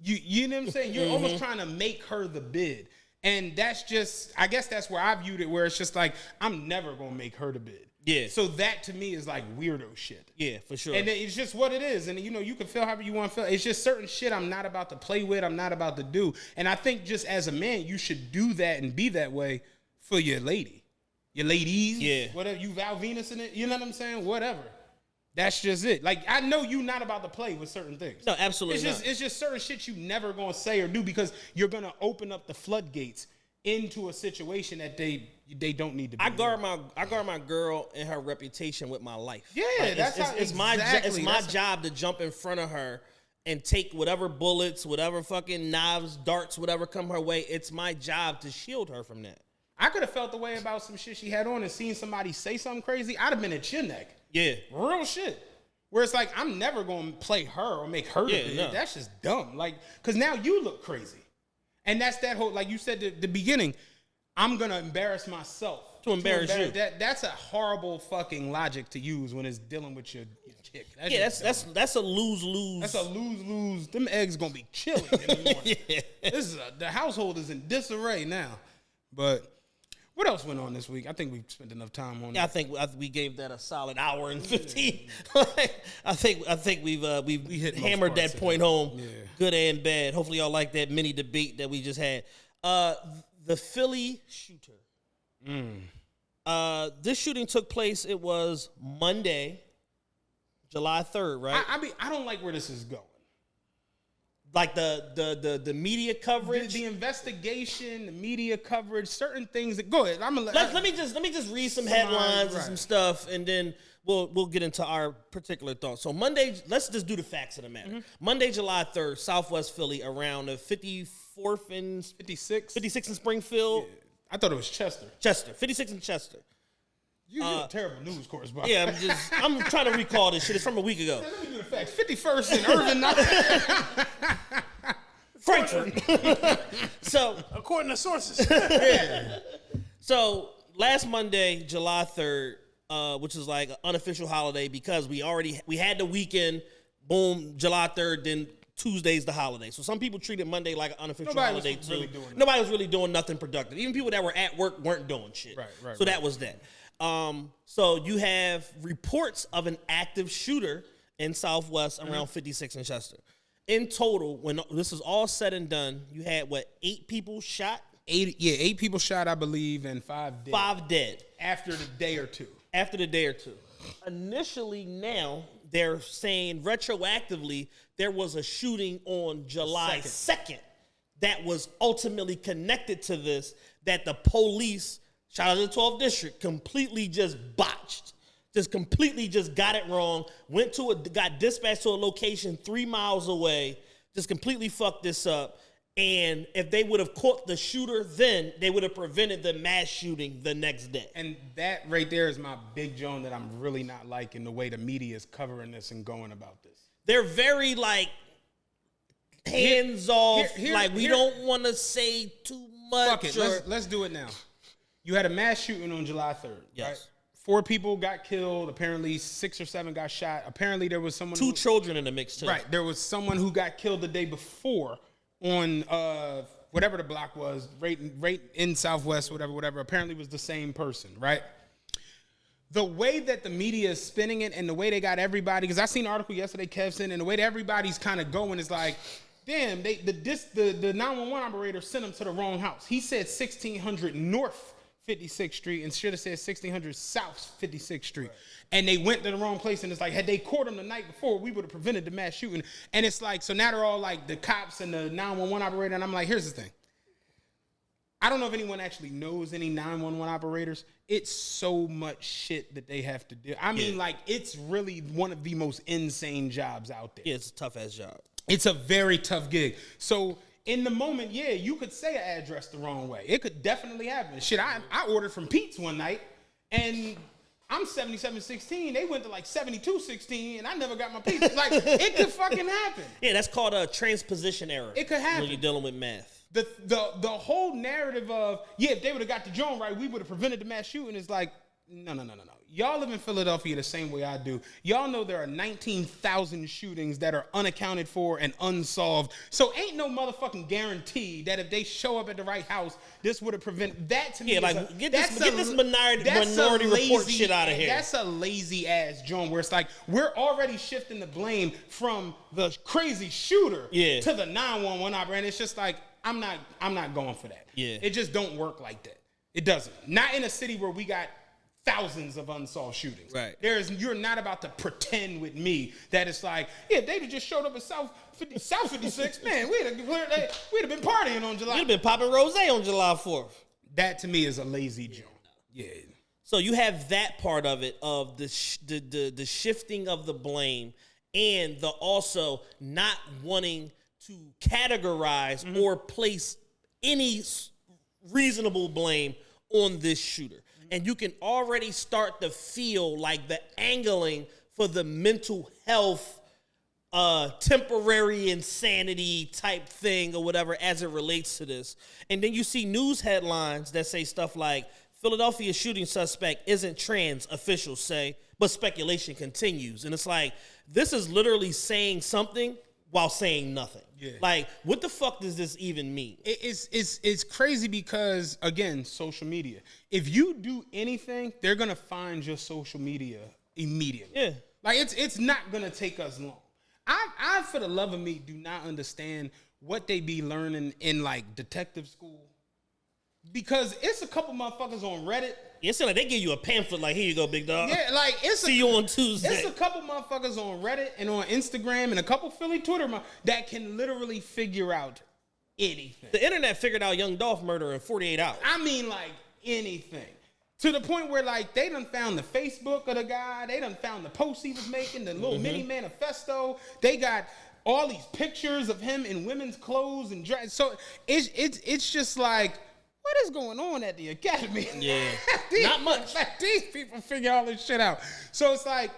You know what I'm saying? You're almost trying to make her the bid. And that's just, I guess that's where I viewed it, where it's just like, I'm never going to make her the bid.
Yeah.
So that to me is like weirdo shit.
Yeah, for sure.
And it's just what it is. And, you know, you can feel however you want to feel. It's just certain shit I'm not about to play with. I'm not about to do. And I think just as a man, you should do that and be that way for your lady. Your ladies.
Yeah.
Whatever. You Val Venus in it. You know what I'm saying? Whatever. That's just it. Like, I know you're not about to play with certain things.
No, absolutely
not. It's just certain shit you never going to say or do because you're going to open up the floodgates into a situation that they don't need to be.
I guard my girl and her reputation with my life.
Yeah,
like,
it's
my job to jump in front of her and take whatever bullets, whatever fucking knives, darts, whatever come her way. It's my job to shield her from that.
I could have felt the way about some shit she had on and seen somebody say something crazy. I'd have been at your neck.
Yeah,
real shit. Where it's like, I'm never gonna play her or make her the bid. No. That's just dumb. Like, cause now you look crazy. And that's that whole, like you said at the beginning, I'm going to embarrass myself.
To embarrass you.
That's a horrible fucking logic to use when it's dealing with your chick.
That's a lose-lose.
That's a lose-lose. Them eggs going to be chilling in the morning. Yeah. The household is in disarray now. But what else went on this week? I think we spent enough time on it.
Yeah, I think we gave that a solid hour and 15. I think we've hammered that point home, good and bad. Hopefully y'all like that mini debate that we just had. The Philly shooter. This shooting took place. It was Monday, July 3rd, right?
I mean, I don't like where this is going.
Like the media coverage,
the investigation, the media coverage, certain things that go ahead.
Let me just read some headlines and some stuff, and then we'll get into our particular thoughts. So Monday, let's just do the facts of the matter. Monday, July 3rd, Southwest Philly, around the 54th and 56 in Springfield.
Yeah. I thought it was Chester.
56 in Chester.
You're a terrible news correspondent.
Yeah, I'm trying to recall this shit. It's from a week ago.
Let me do the facts. 51st and Irvin.
Frankfurt. So,
according to sources.
Yeah.
So, last Monday, July 3rd, which is like an unofficial holiday because we had the weekend, boom, July 3rd, then Tuesday's the holiday. So some people treated Monday like an unofficial holiday too. Nobody was really doing nothing productive. Even people that were at work weren't doing shit. Right. So that was that. So you have reports of an active shooter in Southwest around 56 in Chester. In total, when this is all said and done, you had 8 people shot?
8 people shot, I believe, and 5 dead.
5 dead.
After the day or two.
Initially now, they're saying retroactively there was a shooting on July 2nd that was ultimately connected to this, that the police, shout out to the 12th district, completely just botched. Just completely just got it wrong, got dispatched to a location 3 miles away, just completely fucked this up. And if they would have caught the shooter then, they would have prevented the mass shooting the next day.
And that right there is my big joint that I'm really not liking, the way the media is covering this and going about this.
They're very, like, hands-off, we don't want to say too much.
Fuck it, let's do it now. You had a mass shooting on July 3rd,
yes.
Right? 4 people got killed. Apparently 6 or 7 got shot. Apparently there was someone
2 children in the mix too.
Right. There was someone who got killed the day before on whatever the block was, right in Southwest, whatever. Apparently it was the same person, right? The way that the media is spinning it and the way they got everybody, because I seen an article yesterday, Kev sent, and the way that everybody's kind of going is like, damn, the 911 operator sent him to the wrong house. He said 1600 North 56th Street and should have said 1600 South 56th Street. Right. And they went to the wrong place, and it's like, had they caught him the night before, we would have prevented the mass shooting. And it's like, so now they're all like the cops and the 911 operator, and I'm like, here's the thing. I don't know if anyone actually knows any 911 operators. It's so much shit that they have to do. I mean, like, it's really one of the most insane jobs out there.
Yeah, it's a tough-ass job.
It's a very tough gig. So in the moment, yeah, you could say an address the wrong way. It could definitely happen. Shit, I ordered from Pete's one night, and I'm 77-16. They went to like 72-16, and I never got my piece. Like, it could fucking happen.
Yeah, that's called a transposition error.
It could happen
when you're dealing with math.
The whole narrative of, if they would have got the joint right, we would have prevented the mass shooting is like, no. Y'all live in Philadelphia the same way I do. Y'all know there are 19,000 shootings that are unaccounted for and unsolved. So ain't no motherfucking guarantee that if they show up at the right house, this would have prevented that. To me,
get this minority report shit out of here.
That's a lazy ass joint where it's like we're already shifting the blame from the crazy shooter to the 911 operator. It's just like I'm not going for that.
Yeah,
it just don't work like that. It doesn't. Not in a city where we got thousands of unsolved shootings.
Right.
You're not about to pretend with me that it's like, they just showed up at South 56, man, we'd have been partying on July.
We'd have been popping rosé on July 4th.
That to me is a lazy joke. Yeah.
So you have that part of it, of the shifting of the blame, and the also not wanting to categorize or place any reasonable blame on this shooter. And you can already start to feel like the angling for the mental health, temporary insanity type thing or whatever as it relates to this. And then you see news headlines that say stuff like, Philadelphia shooting suspect isn't trans, officials say, but speculation continues. And it's like, this is literally saying something while saying nothing. Yeah. Like, what the fuck does this even mean?
It's crazy because, again, social media. If you do anything, they're going to find your social media immediately.
Yeah.
Like, it's not going to take us long. I, for the love of me, do not understand what they be learning in, like, detective school. Because it's a couple motherfuckers on Reddit.
It's like they give you a pamphlet like, here you go, big dog.
Yeah, like
see you on Tuesday.
It's a couple motherfuckers on Reddit and on Instagram and a couple Philly Twitter that can literally figure out anything.
The internet figured out Young Dolph murder in 48 hours.
I mean, like, anything. To the point where, like, they done found the Facebook of the guy. They done found the post he was making, the little mini manifesto. They got all these pictures of him in women's clothes and dress. So it's just like, what is going on at the academy?
Yeah,
not much. Like, these people figure all this shit out. So it's like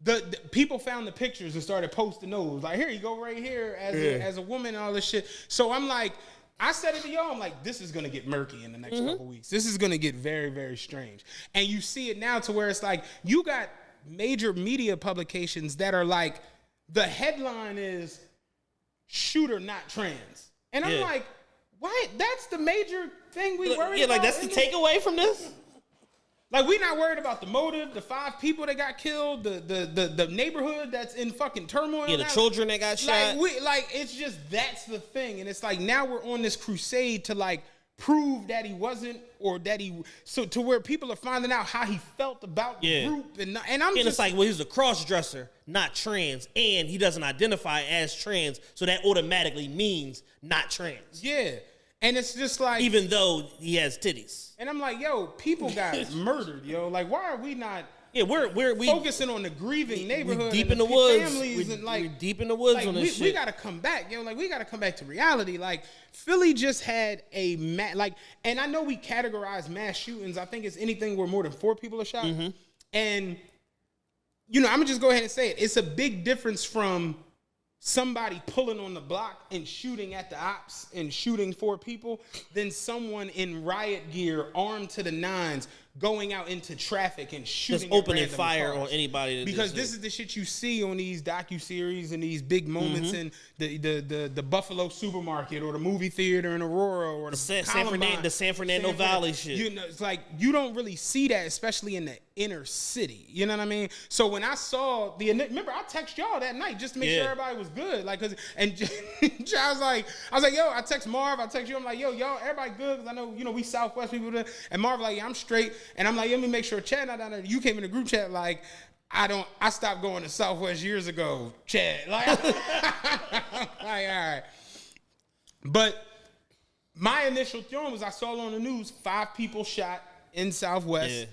the people found the pictures and started posting those. Like, here you go, right here as a woman and all this shit. So I'm like, I said it to y'all. I'm like, this is gonna get murky in the next couple weeks. This is gonna get very, very strange. And you see it now to where it's like you got major media publications that are like, the headline is "Shooter Not Trans," and I'm like, what? That's the major thing we worry about?
Yeah, like that's the takeaway from this?
Like, we not worried about the motive, the 5 people that got killed, the neighborhood that's in fucking turmoil.
Yeah, the children that got shot.
It's just, that's the thing. And it's like, now we're on this crusade to, like, prove that he wasn't, or that so to where people are finding out how he felt about the group. And it's
like, well, he's a cross-dresser, not trans, and he doesn't identify as trans, so that automatically means not trans.
Yeah. And it's just like,
even though he has titties.
And I'm like, yo, people got murdered, yo. Like, why are we not
we're
focusing on the grieving neighborhood,
deep in the woods.
Families
we're deep in the woods
like,
on this shit.
We gotta come back, yo. Like, we gotta come back to reality. Like, Philly just had a and I know we categorize mass shootings. I think it's anything where more than 4 people are shot. And I'm gonna just go ahead and say it. It's a big difference from somebody pulling on the block and shooting at the ops and shooting 4 people than someone in riot gear, armed to the nines, going out into traffic and shooting,
just opening fire on anybody.
Because this is the shit you see on these docuseries and these big moments in the Buffalo supermarket or the movie theater in Aurora or the San
Fernando Valley shit.
It's like, you don't really see that, especially in the inner city. You know what I mean? So when I saw remember, I texted y'all that night just to make sure everybody was good. Like, I was like, yo, I text Marv, I text you, I'm like, yo, y'all, everybody good? Because I know, we Southwest people. And Marv like, yeah, I'm straight. And I'm like, let me make sure Chad not down there. You came in the group chat like, I stopped going to Southwest years ago, Chad. Like, all right. But my initial throwing was, I saw on the news 5 people shot in Southwest.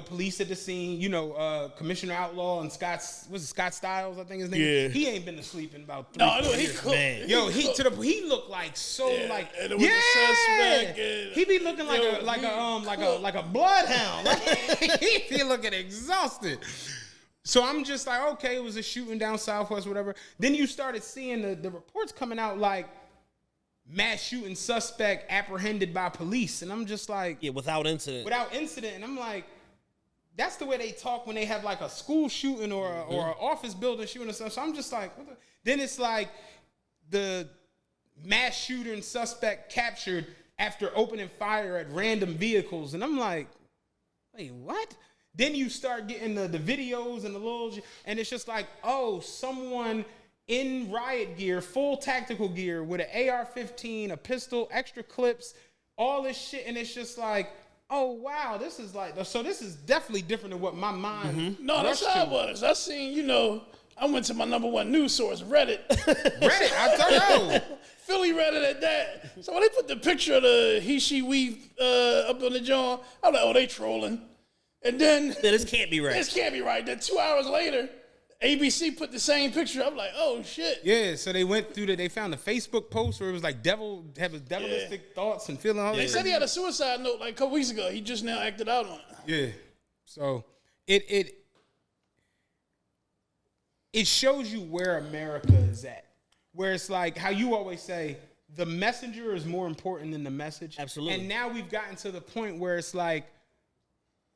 police at the scene, Commissioner Outlaw and Scott Stiles, I think his name.
Yeah.
He ain't been to sleep in about 3-4 years.
Man.
Yo, he looked like so like
and it was a suspect, and
he be looking like a bloodhound. He be looking exhausted. So I'm just like, okay, it was a shooting down Southwest, whatever. Then you started seeing the reports coming out like mass shooting suspect apprehended by police, and I'm just like,
without incident,
and I'm like, that's the way they talk when they have like a school shooting or an office building shooting or something. So I'm just like, then it's like the mass shooter and suspect captured after opening fire at random vehicles. And I'm like, wait, what? Then you start getting the videos and the little, and it's just like, oh, someone in riot gear, full tactical gear with an AR-15, a pistol, extra clips, all this shit. And it's just like, oh, wow, this is definitely different than what my mind.
No, that's how it was. I seen, I went to my number one news source, Reddit.
I don't know.
Philly Reddit at that. So when they put the picture of the he, she, we up on the joint, I'm like, oh, they trolling. And then
this can't be right.
This can't be right. Then 2 hours later, ABC put the same picture. I'm like, oh shit.
Yeah, so they went through they found a Facebook post where it was like devilistic thoughts and feeling all that.
They said he had a suicide note like a couple weeks ago. He just now acted out on it.
Yeah. So it shows you where America is at. Where it's like how you always say the messenger is more important than the message.
Absolutely.
And now we've gotten to the point where it's like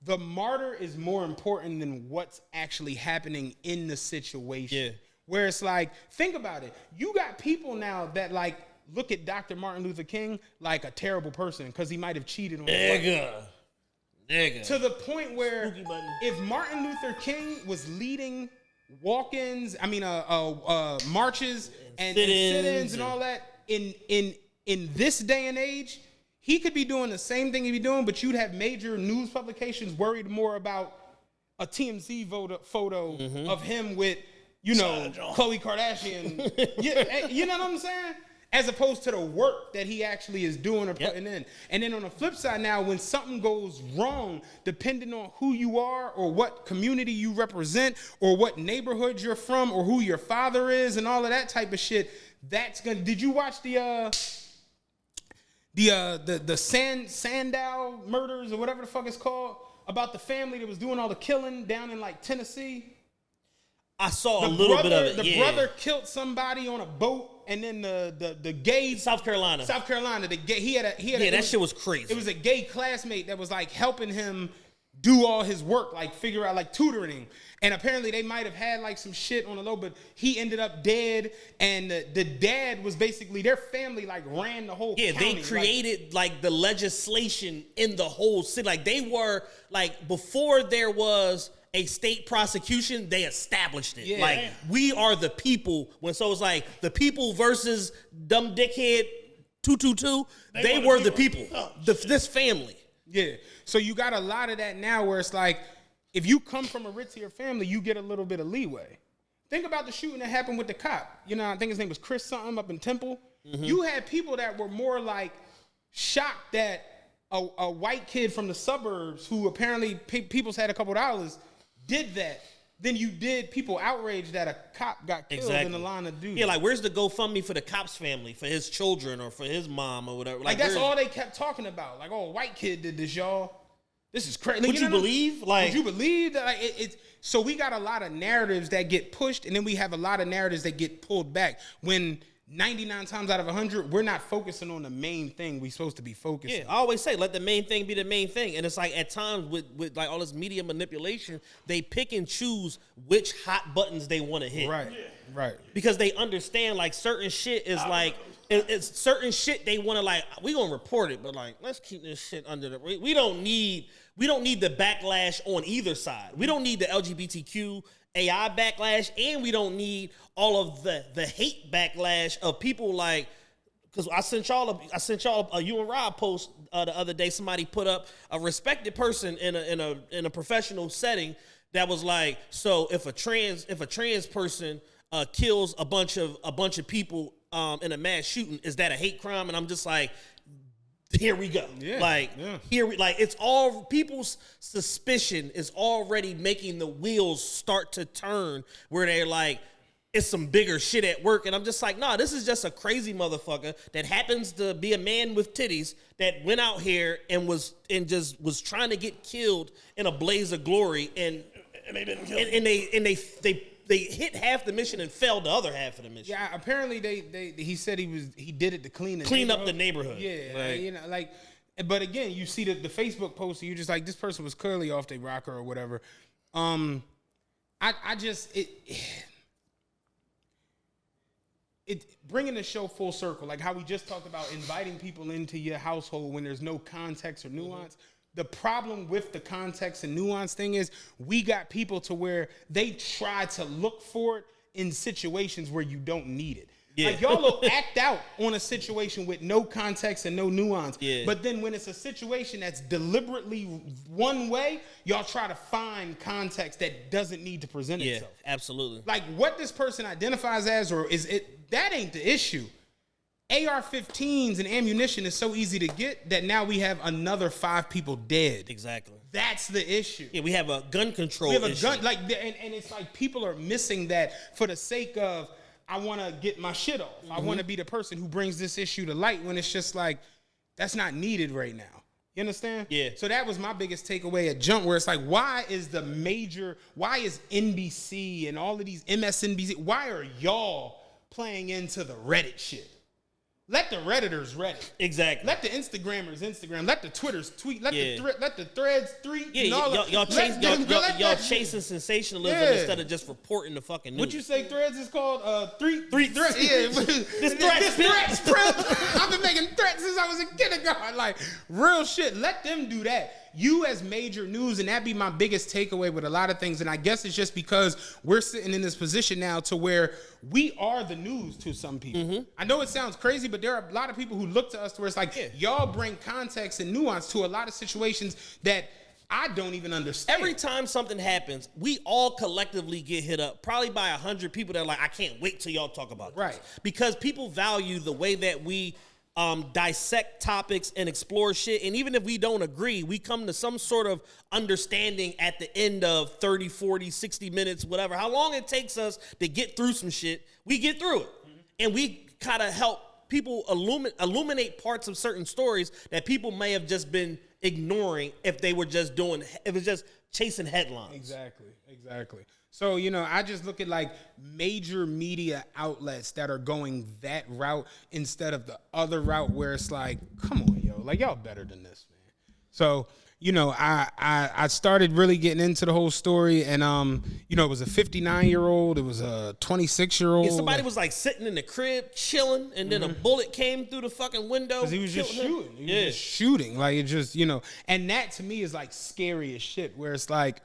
the martyr is more important than what's actually happening in the situation.
Yeah.
Where it's like, think about it. You got people now that like look at Dr. Martin Luther King like a terrible person because he might have cheated on his wife.
Nigga.
To the point where if Martin Luther King was leading walk-ins, marches and sit-ins and all that in this day and age, he could be doing the same thing he'd be doing, but you'd have major news publications worried more about a TMZ photo of him with, Khloe Kardashian. You know what I'm saying? As opposed to the work that he actually is doing or putting in. And then on the flip side now, when something goes wrong, depending on who you are or what community you represent or what neighborhood you're from or who your father is and all of that type of shit, did you watch the Sandow murders or whatever the fuck it's called, about the family that was doing all the killing down in like Tennessee?
I saw a little bit of it.
The brother killed somebody on a boat, and then the gay
South Carolina.
The gay he had
that shit was crazy.
It was a gay classmate that was like helping him do all his work, like figure out like tutoring. And apparently they might have had like some shit on the low, but he ended up dead. And the dad was basically their family like ran the whole county.
They created like the legislation in the whole city. Like they were like before there was a state prosecution, they established it.
Yeah.
Like we are the people. So it's like the people versus dumb dickhead 222. They were the people.
Oh,
this family.
Yeah. So you got a lot of that now where it's like, if you come from a ritzier family, you get a little bit of leeway. Think about the shooting that happened with the cop. I think his name was Chris something up in Temple. Mm-hmm. You had people that were more like shocked that a white kid from the suburbs who apparently people's had a couple dollars did that than you did people outraged that a cop got killed in the line of duty.
Yeah, like where's the GoFundMe for the cop's family, for his children or for his mom or whatever?
Like that's all they kept talking about. Like, oh, a white kid did this, y'all. This is crazy.
Would you believe?
Would you believe that? Like, it's so we got a lot of narratives that get pushed, and then we have a lot of narratives that get pulled back. When 99 times out of 100, we're not focusing on the main thing we're supposed to be focusing.
Yeah, I always say, let the main thing be the main thing. And it's like at times with like all this media manipulation, they pick and choose which hot buttons they want to hit.
Right, right.
Because they understand like certain shit is like, it's certain shit they want to like, we gonna report it, but like, let's keep this shit under the, we don't need the backlash on either side. We don't need the LGBTQ AI backlash, and we don't need all of the hate backlash of people like, because I sent y'all a you and Rob post the other day. Somebody put up a respected person in a professional setting that was like, so if a trans person kills a bunch of people in a mass shooting, is that a hate crime? And I'm just like, here we go. It's all people's suspicion is already making the wheels start to turn where they're like, it's some bigger shit at work. And I'm just like, nah, this is just a crazy motherfucker that happens to be a man with titties that went out here and was trying to get killed in a blaze of glory. And they didn't kill him. They hit half the mission and failed the other half of the mission.
Yeah, apparently he said he did it to clean
up the neighborhood.
Yeah, but again, you see the Facebook post, and you're just like, this person was clearly off their rocker or whatever. It bringing the show full circle, like how we just talked about inviting people into your household when there's no context or nuance. Mm-hmm. The problem with the context and nuance thing is we got people to where they try to look for it in situations where you don't need it. Yeah. Like y'all will act out on a situation with no context and no nuance. Yeah. But then when it's a situation that's deliberately one way, y'all try to find context that doesn't need to present itself.
Yeah, absolutely.
Like what this person identifies as, or is it, that ain't the issue. AR-15s and ammunition is so easy to get that now we have another 5 people dead.
Exactly.
That's the issue.
Yeah, we have a gun control issue. We have a gun,
and it's like people are missing that for the sake of, I want to get my shit off. Mm-hmm. I want to be the person who brings this issue to light when it's just like, that's not needed right now. You understand?
Yeah.
So that was my biggest takeaway at Jump, where it's like, why is NBC and all of these MSNBC, why are y'all playing into the Reddit shit? Let the Redditors Reddit.
Exactly.
Let the Instagrammers Instagram. Let the Twitters tweet. Let the threads tweet.
Yeah, y'all chasing sensationalism instead of just reporting the fucking news.
What you say threads is called? Threats.
Yeah.
This threats. I've been making threats since I was in kindergarten. Like, real shit. Let them do that. You as major news, and that'd be my biggest takeaway with a lot of things. And I guess it's just because we're sitting in this position now to where we are the news to some people. Mm-hmm. I know it sounds crazy, but there are a lot of people who look to us to where it's like, y'all bring context and nuance to a lot of situations that I don't even understand.
Every time something happens, we all collectively get hit up, probably by 100 people that are like, I can't wait till y'all talk about this.
Right.
Because people value the way that we dissect topics and explore shit. And even if we don't agree, we come to some sort of understanding at the end of 30, 40, 60 minutes, whatever. How long it takes us to get through some shit, we get through it. Mm-hmm. And we kind of help people illuminate parts of certain stories that people may have just been ignoring if they were just chasing headlines.
Exactly. So, I just look at like major media outlets that are going that route instead of the other route where it's like, come on, yo, like y'all better than this, man. So, I started really getting into the whole story, and it was a 59-year-old, it was a 26-year-old.
Yeah, somebody was like sitting in the crib chilling, and then a bullet came through the fucking window.
Because he was just shooting. He was just shooting. Like, it just, and that to me is like scary as shit, where it's like,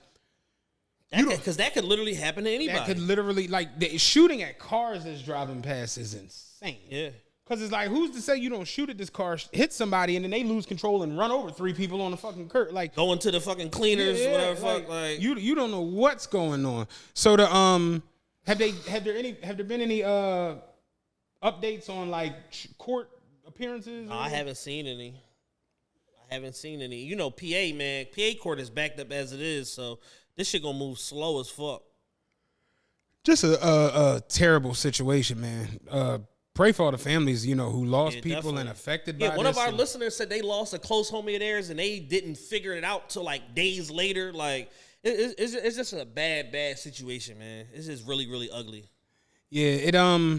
because that could literally happen to anybody.
That could literally, like, the shooting at cars that's driving past is insane.
Yeah.
Because it's like, who's to say you don't shoot at this car, hit somebody, and then they lose control and run over 3 people on the fucking curb? Like,
going to the fucking cleaners, whatever.
Like, you don't know what's going on. So the have there been any updates on like court appearances?
No, I haven't seen any. PA, man. PA court is backed up as it is, so this shit gonna move slow as fuck.
Just a terrible situation, man. Pray for all the families, who lost people definitely. And affected by this.
One of our listeners said they lost a close homie of theirs and they didn't figure it out till like days later. Like, it's just a bad situation, man. It's just really, really ugly.
Yeah,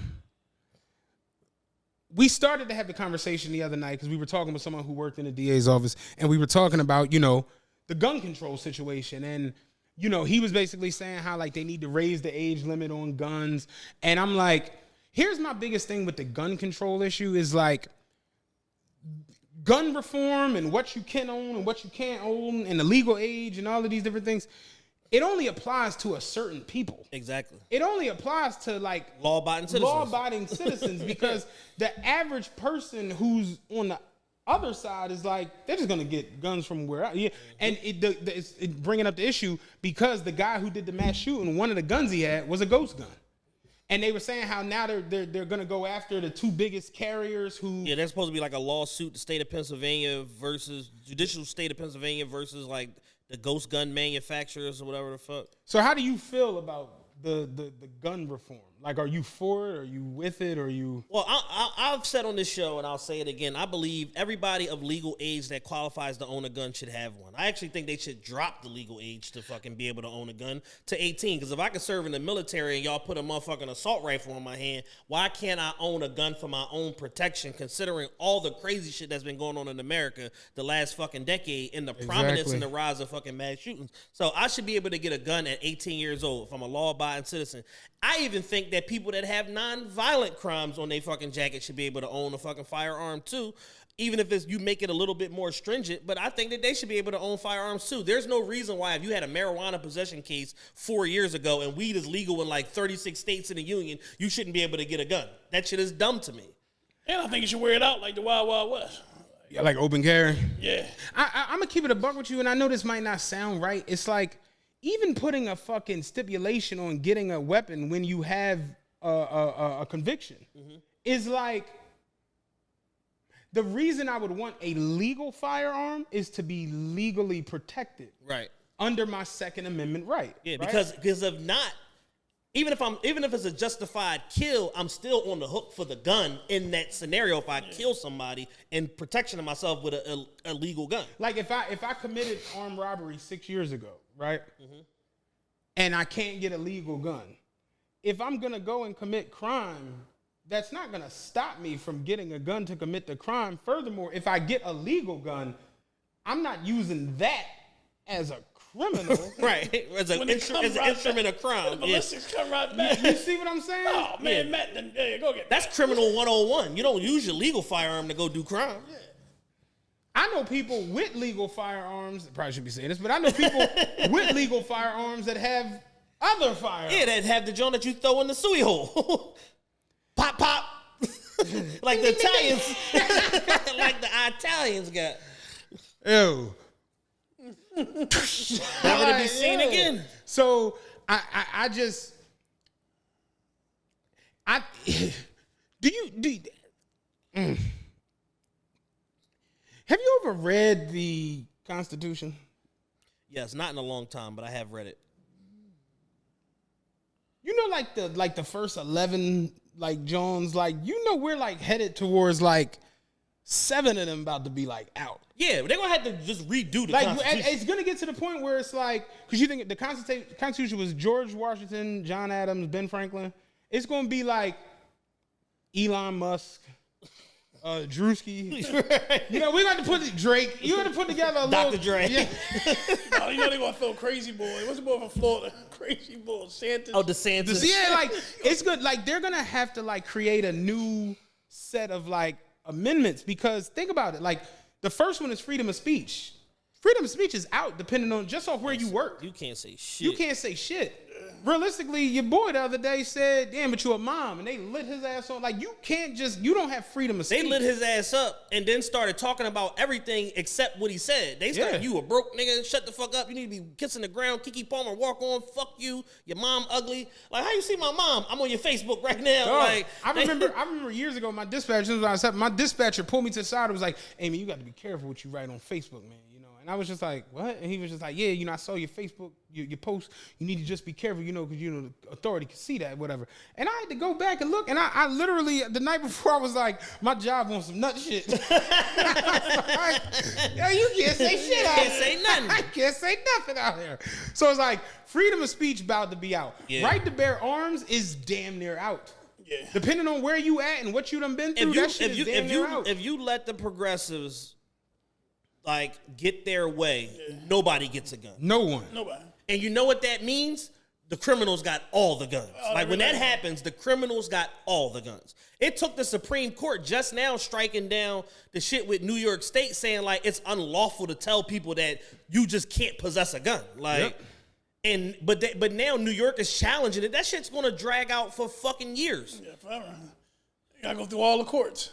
we started to have the conversation the other night because we were talking with someone who worked in the DA's office, and we were talking about, the gun control situation. And, he was basically saying how, like, they need to raise the age limit on guns. And I'm like, here's my biggest thing with the gun control issue is, like, gun reform and what you can own and what you can't own and the legal age and all of these different things. It only applies to a certain people.
Exactly.
It only applies to, like, law-abiding citizens because the average person who's on the other side is like, they're just going to get guns from where and it's bringing up the issue because the guy who did the mass shooting, one of the guns he had was a ghost gun. And they were saying how now they're gonna go after the two biggest carriers who.
Yeah, there's supposed to be like a lawsuit, the state of Pennsylvania versus judicial state of Pennsylvania versus like the ghost gun manufacturers or whatever the fuck.
So how do you feel about the gun reform? Like, are you for it? Are you with it? Or you?
Well, I've said on this show, and I'll say it again, I believe everybody of legal age that qualifies to own a gun should have one. I actually think they should drop the legal age to fucking be able to own a gun to 18. Because if I could serve in the military and y'all put a motherfucking assault rifle in my hand, why can't I own a gun for my own protection, considering all the crazy shit that's been going on in America the last fucking decade and the prominence and the rise of fucking mass shootings? So I should be able to get a gun at 18 years old if I'm a law-abiding citizen. I even think that people that have non-violent crimes on their fucking jacket should be able to own a fucking firearm too, even if you make it a little bit more stringent. But I think that they should be able to own firearms too. There's no reason why if you had a marijuana possession case 4 years ago and weed is legal in like 36 states in the union, you shouldn't be able to get a gun. That shit is dumb to me.
And I think you should wear it out like the Wild Wild West.
Yeah, like open carry.
Yeah.
I'm gonna keep it a buck with you, and I know this might not sound right. It's like even putting a fucking stipulation on getting a weapon when you have a conviction is like, the reason I would want a legal firearm is to be legally protected,
right,
under my Second Amendment right.
Yeah,
right?
because if not, even if it's a justified kill, I'm still on the hook for the gun in that scenario. If I kill somebody in protection of myself with a legal gun,
like if I committed armed robbery 6 years ago, right, and I can't get a legal gun, if I'm gonna go and commit crime, that's not gonna stop me from getting a gun to commit the crime. Furthermore, if I get a legal gun, I'm not using that as a criminal,
right? As an instrument of crime.
The ballistics come right back.
You see what I'm saying?
Oh man, Matt, then go get
that's
that.
criminal 101. You don't use your legal firearm to go do crime. Yeah.
I know people with legal firearms. Probably shouldn't be saying this, but I know people with legal firearms that have other firearms.
Yeah, that have the joint that you throw in the suey hole. Pop, pop. Like the Italians. Like the Italians got.
Ew.
Never to be seen again.
So have you ever read the Constitution?
Yes, not in a long time, but I have read it.
You know, like the first 11, like Jones, like, you know, we're like headed towards like 7 of them about to be like out.
Yeah, but they're gonna have to just redo the
like,
Constitution.
it's gonna get to the point where it's like, because you think the Constitution was George Washington, John Adams, Ben Franklin. It's gonna be like Elon Musk, Drewski. You know, we got to put Drake. You got to put together a
Dr.
little.
Dre.
Yeah.
Oh, you know they're gonna throw Crazy Boy. What's the boy from Florida? Crazy Boy, Santos.
Oh, DeSantis.
Yeah, like, it's good. Like, they're gonna have to like create a new set of like amendments, because think about it. Like, the first one is freedom of speech. Freedom of speech is out depending on just off where you work.
You can't say shit.
You can't say shit. Realistically, your boy the other day said, damn, but you a mom, and they lit his ass on. Like, you don't have freedom of speech.
They lit his ass up and then started talking about everything except what he said. They started, you a broke nigga, shut the fuck up. You need to be kissing the ground. Keke Palmer, walk on. Fuck you. Your mom ugly. Like, how you see my mom? I'm on your Facebook right now.
Dog,
like,
I remember years ago, my dispatcher pulled me to the side and was like, hey, man, you got to be careful what you write on Facebook, man. You know, and I was just like, what? And he was just like, yeah, you know, I saw your Facebook, your post. You need to just be careful, you know, because, you know, the authority can see that, whatever. And I had to go back and look, and I literally, the night before, I was like, my job on some nut shit. Like, yo, you can't say shit out here.
Can't say nothing.
I can't say nothing out here. So it's like, freedom of speech about to be out.
Yeah.
Right to bear arms is damn near out.
Yeah.
Depending on where you at and what you done been through, that shit is damn near out.
If you let the progressives, like, get their way, nobody gets a gun.
No one.
Nobody.
And you know what that means? The criminals got all the guns. Like, when that happens, the criminals got all the guns. It took the Supreme Court just now striking down the shit with New York State, saying, like, it's unlawful to tell people that you just can't possess a gun. Like, but now New York is challenging it. That shit's gonna drag out for fucking years.
Yeah, forever. You gotta go through all the courts.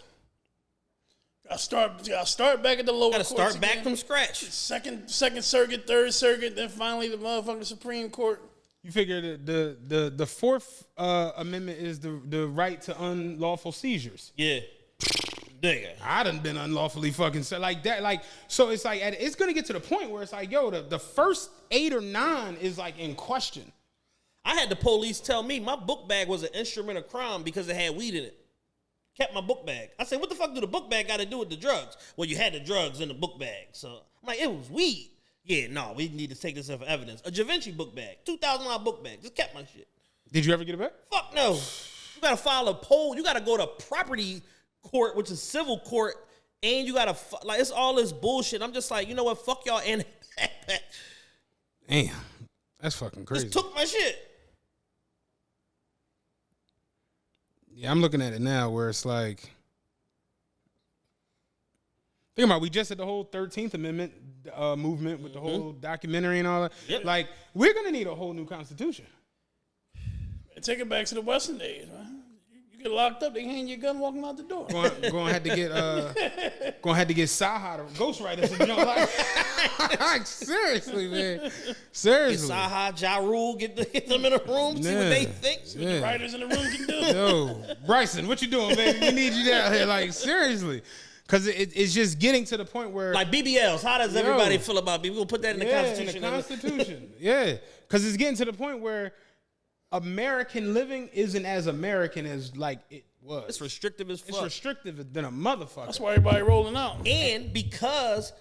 Gotta start back at the lower courts.
Gotta start back
again.
from scratch.
Second Circuit, Third Circuit, then finally the motherfucking Supreme Court.
You figure that the Fourth Amendment is the right to unlawful seizures.
Yeah. Nigga.
I done been unlawfully fucking like that. Like, so it's like, it's going to get to the point where it's like, yo, the first 8 or 9 is like in question.
I had the police tell me my book bag was an instrument of crime because it had weed in it. Kept my book bag. I said, what the fuck do the book bag got to do with the drugs? Well, you had the drugs in the book bag. So I'm like, it was weed. Yeah, no, we need to take this for evidence. A Da Vinci book bag, $2,000 book bag. Just kept my shit.
Did you ever get it back?
Fuck no. You got to file a poll. You got to go to property court, which is civil court, and you got to, like, it's all this bullshit. I'm just like, you know what? Fuck y'all and backpack.
Damn. That's fucking crazy.
Just took my shit.
Yeah, I'm looking at it now where it's like, think about it, we just had the whole 13th Amendment movement with the whole documentary and all that. Yep. Like, we're going to need a whole new constitution.
Take it back to the Western days, man. You get locked up, they hand you a gun walking out the door.
Going to have to get Saha to ghostwrite us. You know, like seriously, man. Seriously.
Get Saha, Ja Rule, get them in a room, see what they think.
See what the writers in the room can do.
Yo, Bryson, what you doing, baby? We need you down here. Like, seriously. Because it's just getting to the point where...
Like BBLs, how does everybody feel about BBLs? We're going to put that in the Constitution.
In the Constitution. Yeah. Because it's getting to the point where American living isn't as American as, like, it was.
It's restrictive as fuck.
It's restrictive than a motherfucker.
That's why everybody rolling out.
And because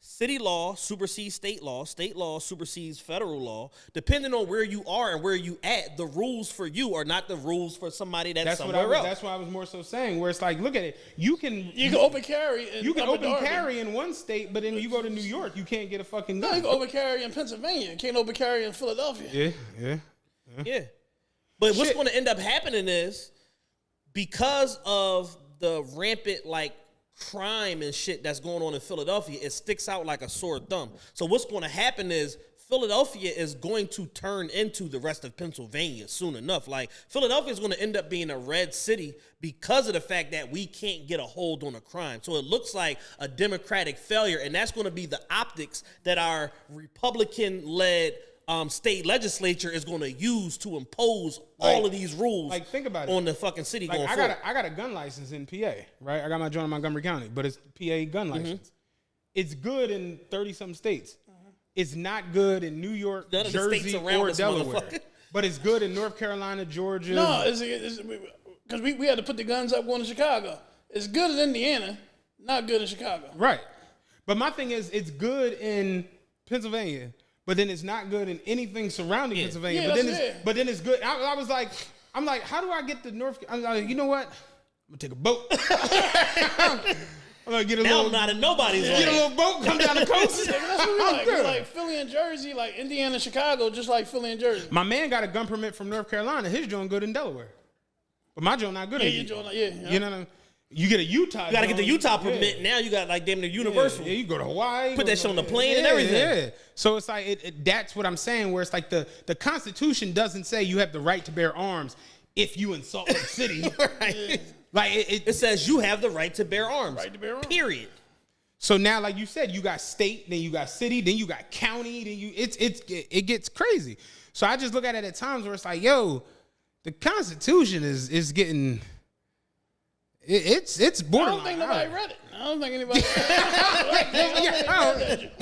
city law supersedes state law supersedes federal law, depending on where you are and where you at, the rules for you are not the rules for somebody that's somewhere else.
That's what I was more so saying, where it's like, look at it. You can
open carry.
You can open carry in one state, but then you go to New York, you can't get a fucking gun.
No, you can open carry in Pennsylvania. You can't open carry in Philadelphia.
Yeah. But what's going to end up happening is, because of the rampant, like, crime and shit that's going on in Philadelphia, it sticks out like a sore thumb. So what's going to happen is Philadelphia is going to turn into the rest of Pennsylvania soon enough. Like, Philadelphia is going to end up being a red city because of the fact that we can't get a hold on a crime. So it looks like a Democratic failure, and that's going to be the optics that our Republican-led state legislature is going to use to impose all of these rules.
Like, think about it.
On the fucking city going
I
forward.
I got a gun license in PA, right? I got my joint in Montgomery County, but it's PA gun license. It's good in 30-some states. It's not good in New York, Jersey, or Delaware. But it's good in North Carolina, Georgia.
No, because we had to put the guns up going to Chicago. It's good in Indiana, not good in Chicago.
Right. But my thing is, it's good in Pennsylvania, but then it's not good in anything surrounding Pennsylvania. But then it's good. I was like, I'm like, how do I get to North? I'm like, you know what? I'm gonna take a boat. I'm gonna get a little.
I'm not in nobody's way.
Get a little boat, come down the coast.
That's what we like. We're like Philly and Jersey, like Indiana and Chicago, just like Philly and Jersey.
My man got a gun permit from North Carolina. His joint good in Delaware, but my joint not good.
Your joint,
You know what I mean? You get a Utah.
You got to get the Utah permit. Now you got like damn near universal.
Yeah, you go to Hawaii.
Put that shit on the plane and everything.
Yeah. So it's like that's what I'm saying. Where it's like the Constitution doesn't say you have the right to bear arms if you in Salt Lake City.
Right.
Like
it says you have the right to bear arms.
Right to bear arms.
Period.
So now, like you said, you got state, then you got city, then you got county, then it gets crazy. So I just look at it at times where it's like, yo, the Constitution is getting. It's borderline.
I don't think nobody read it. I don't think anybody read it.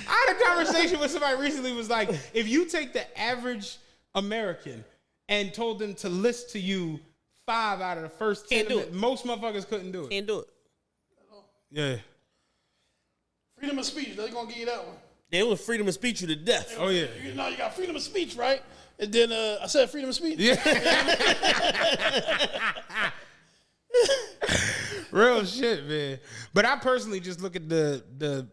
I had a conversation with somebody recently was like, if you take the average American and told them to list to you 5 out of the first 10, most motherfuckers couldn't do it.
Can't do it.
Yeah.
Freedom of speech. They're going to give you that one.
They want freedom of speech you to death.
Oh, yeah.
You know, you got freedom of speech, right? And then I said freedom of speech.
Yeah. Real shit, man. But I personally just look at the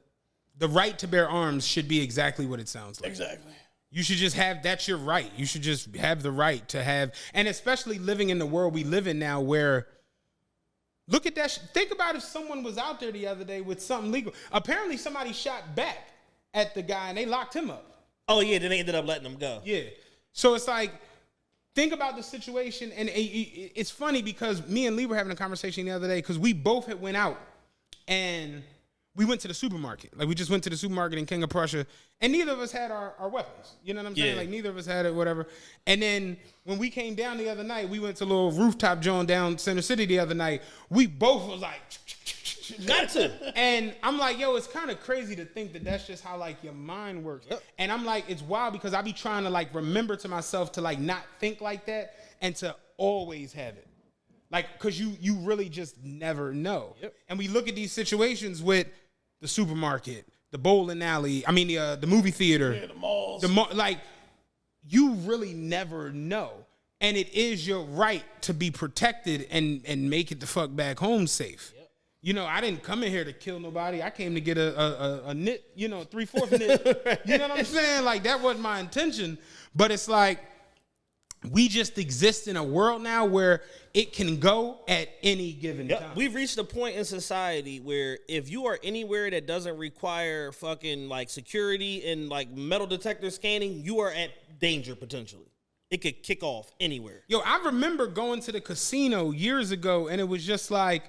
right to bear arms should be exactly what it sounds like.
Exactly.
You should just have, that's your right. You should just have the right to have, and especially living in the world we live in now where, look at that. Think about if someone was out there the other day with something legal. Apparently somebody shot back at the guy and they locked him up.
Oh, yeah, then they ended up letting him go.
Yeah. So it's like, think about the situation, and it's funny because me and Lee were having a conversation the other day because we both had went out and we went to the supermarket. Like, we just went to the supermarket in King of Prussia, and neither of us had our weapons. You know what I'm saying?
Yeah.
Like, neither of us had it, whatever. And then when we came down the other night, we went to a little rooftop joint down Center City the other night. We both was like,
got to.
and I'm like, yo, it's kind of crazy to think that that's just how, like, your mind works.
Yep.
And I'm like, it's wild because I be trying to, like, remember to myself to, like, not think like that and to always have it. Like, because you really just never know.
Yep.
And we look at these situations with the supermarket, the bowling alley, the movie theater.
Yeah, the malls.
Like, you really never know. And it is your right to be protected and make it the fuck back home safe. Yep. You know, I didn't come in here to kill nobody. I came to get a nit, 3/4 nit. You know what I'm saying? Like, that wasn't my intention. But it's like, we just exist in a world now where it can go at any given time.
We've reached a point in society where if you are anywhere that doesn't require fucking like security and like metal detector scanning, you are at danger potentially. It could kick off anywhere.
Yo, I remember going to the casino years ago, and it was just like,